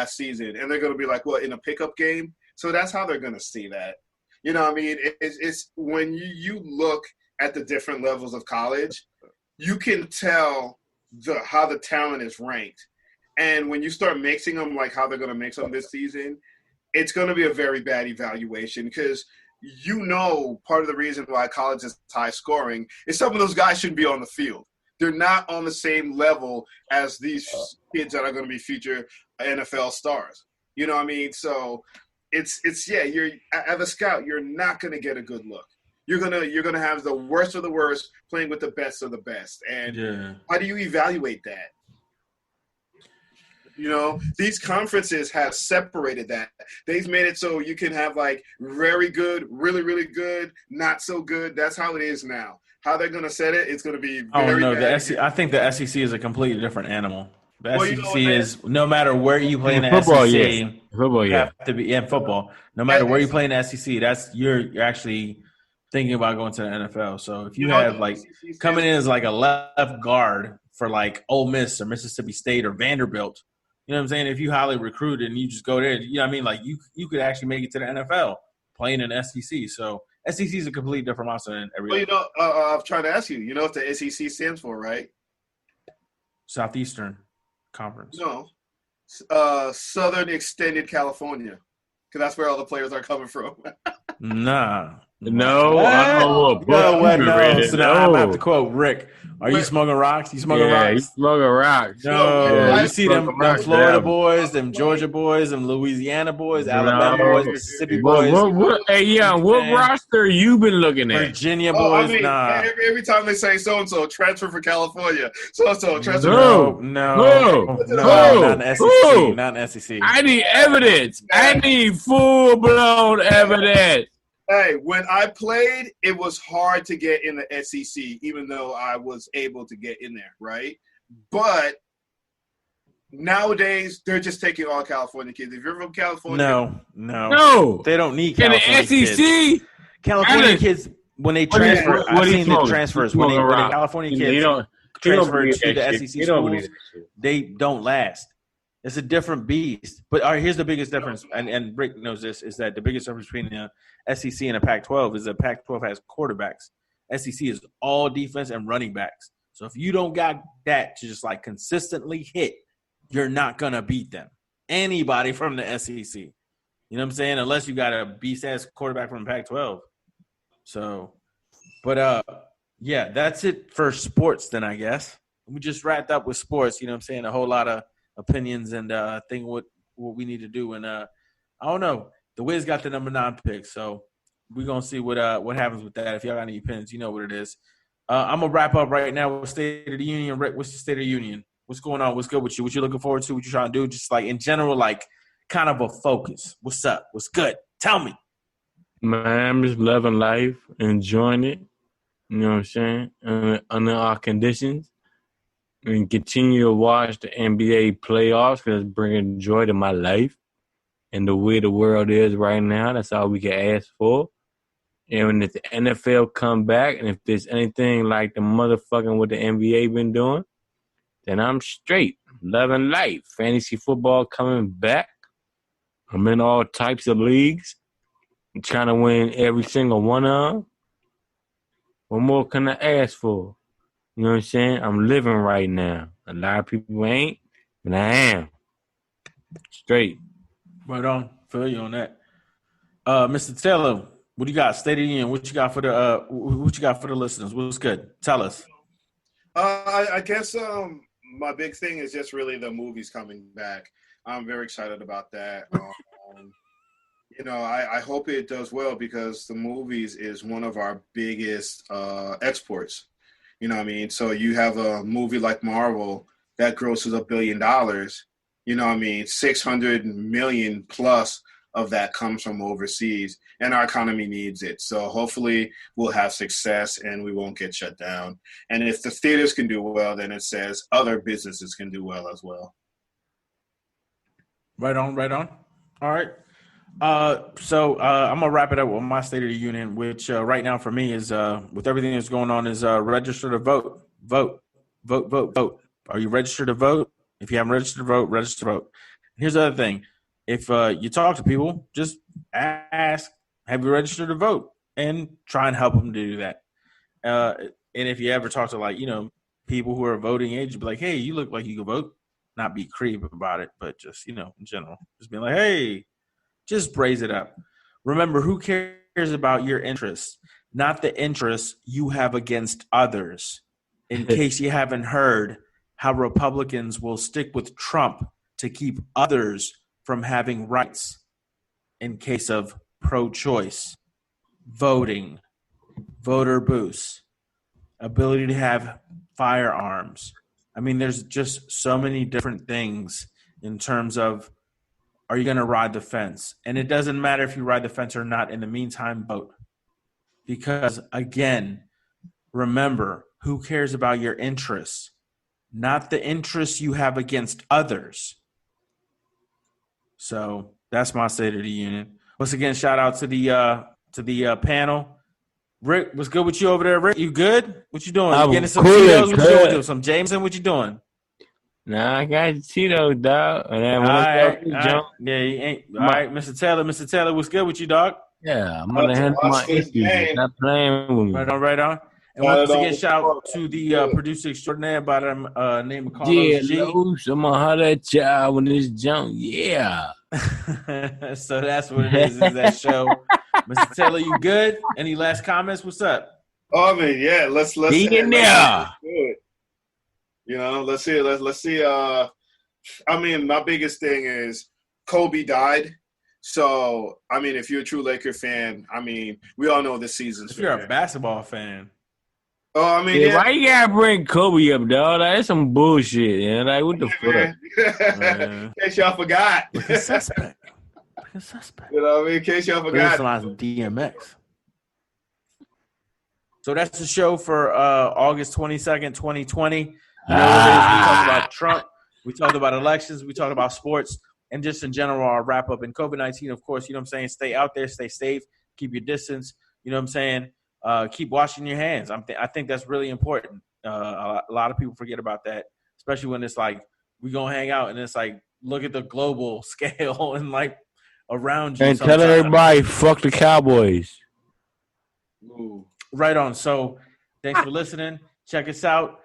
season," and they're going to be like, "What, in a pickup game?" So that's how they're going to see that. You know what I mean? It's when you look at the different levels of college, you can tell how the talent is ranked. And when you start mixing them like how they're going to mix them this season, it's going to be a very bad evaluation because part of the reason why college is high scoring is some of those guys shouldn't be on the field. They're not on the same level as these kids that are going to be future NFL stars. You know what I mean? So it's you're as a scout, you're not going to get a good look. You're gonna have the worst of the worst playing with the best of the best. And how do you evaluate that? You know, these conferences have separated that. They've made it so you can have like very good, really, really good, not so good. That's how it is now. How they're going to set it, it's going to be very bad. I think the SEC is a completely different animal. The SEC is no matter where you play in the football, SEC, football, you have to be in football. No matter where you play in the SEC, you're actually thinking about going to the NFL. So if you have like coming in as like a left guard for like Ole Miss or Mississippi State or Vanderbilt, you know what I'm saying? If you highly recruited and you just go there, you know what I mean? Like you could actually make it to the NFL playing in the SEC. So SEC is a completely different monster than every other. Well, I'm trying to ask you, you know what the SEC stands for, right? Southeastern Conference. No. Southern Extended California. Because that's where all the players are coming from. Nah. No, I don't know. So now I'm going to have to quote Rick. Are you smoking rocks? You smoking rocks? You smoking rocks. No, you see them Florida boys, them Georgia boys, them Louisiana boys, Alabama boys, Mississippi boys. What roster you been looking at? Virginia boys, Every time they say so-and-so, transfer for California. So-and-so, transfer not in the SEC. Not in the SEC. I need evidence. I need full-blown evidence. Hey, when I played, it was hard to get in the SEC, even though I was able to get in there, right? But nowadays, they're just taking all California kids. If you're from California, no, they don't need California kids. In the SEC, California kids when they transfer, I've seen the transfers when California kids transfer to the SEC schools, they don't last. It's a different beast. But all right, here's the biggest difference, and Rick knows this, is that the biggest difference between the SEC and the Pac-12 is that Pac-12 has quarterbacks. SEC is all defense and running backs. So if you don't got that to just like consistently hit, you're not going to beat them. Anybody from the SEC. You know what I'm saying? Unless you got a beast-ass quarterback from the Pac-12. So, but yeah, that's it for sports then, I guess. We just wrapped up with sports, you know what I'm saying? A whole lot of opinions and think what we need to do. And I don't know. The Wiz got the number 9 pick, so we're gonna see what happens with that. If y'all got any opinions, you know what it is. I'm gonna wrap up right now with State of the Union. Rick, what's the State of the Union? What's going on? What's good with you? What you looking forward to? What you trying to do? Just like in general, like kind of a focus. What's up? What's good? Tell me. Man, I'm just loving life, enjoying it. You know what I'm saying? Under our conditions. And continue to watch the NBA playoffs because it's bringing joy to my life. And the way the world is right now, that's all we can ask for. And when the NFL come back, and if there's anything like the motherfucking what the NBA been doing, then I'm straight. Loving life. Fantasy football coming back. I'm in all types of leagues. I'm trying to win every single one of them. What more can I ask for? You know what I'm saying? I'm living right now. A lot of people ain't, but I am. Straight. Right on. Feel you on that. Mr. Taylor, what do you got? State of the Union. What you got for the listeners? What's good? Tell us. I guess my big thing is just really the movies coming back. I'm very excited about that. I hope it does well because the movies is one of our biggest exports. You know what I mean? So you have a movie like Marvel that grosses $1 billion. You know what I mean? 600 million plus of that comes from overseas, and our economy needs it. So hopefully we'll have success and we won't get shut down. And if the theaters can do well, then it says other businesses can do well as well. Right on. All right. So I'm gonna wrap it up with my State of the Union, which right now for me is with everything that's going on is register to vote. Vote. Are you registered to vote? If you haven't registered to vote, register to vote. Here's the other thing: if you talk to people, just ask, "Have you registered to vote?" and try and help them to do that. And if you ever talk to people who are voting age, be like, "Hey, you look like you can vote." Not be creep about it, but just in general, just be like, "Hey." Just braise it up. Remember, who cares about your interests? Not the interests you have against others. In case you haven't heard how Republicans will stick with Trump to keep others from having rights in case of pro-choice, voting, voter boosts, ability to have firearms. I mean, there's just so many different things in terms of, are you going to ride the fence? And it doesn't matter if you ride the fence or not. In the meantime, vote. Because, again, remember, who cares about your interests? Not the interests you have against others. So that's my State of the Union. Once again, shout out to the panel. Rick, what's good with you over there, Rick? You good? What you doing? You getting some Cheetos? What you doing with you? Some Jameson? What you doing? Nah, I got Cheetos, dog. And then All right. Yeah, you ain't. All right, Mr. Taylor. Mr. Taylor, what's good with you, dog? Yeah, I'm gonna handle my issues. Stop playing with me. Right on. And once again, shout out to the producer extraordinaire by the name of Carlos G. Los, I'm gonna holler at y'all when this junk. Yeah. So that's what it is that show. Mr. Taylor, you good? Any last comments? What's up? Oh, I mean, yeah. Let's be in there. Let's see. Let's see. I mean, my biggest thing is Kobe died. So, I mean, if you're a true Laker fan, I mean, we all know this season's. If you're a basketball fan. Oh, I mean, why you gotta bring Kobe up, dog? That's some bullshit. Yeah, like what the fuck? In case y'all forgot. Look at suspect. You know what I mean? In case y'all forgot. DMX. So that's the show for August 22nd, 2020. You know what it is. We talked about Trump. We talked about elections. We talked about sports. And just in general, our wrap up in COVID-19, of course, you know what I'm saying? Stay out there, stay safe, keep your distance. You know what I'm saying? Keep washing your hands. I think that's really important. A lot of people forget about that, especially when it's like we gonna hang out and it's like look at the global scale and like around you. And tell everybody, fuck the Cowboys. Ooh. Right on. So thanks for listening. Check us out.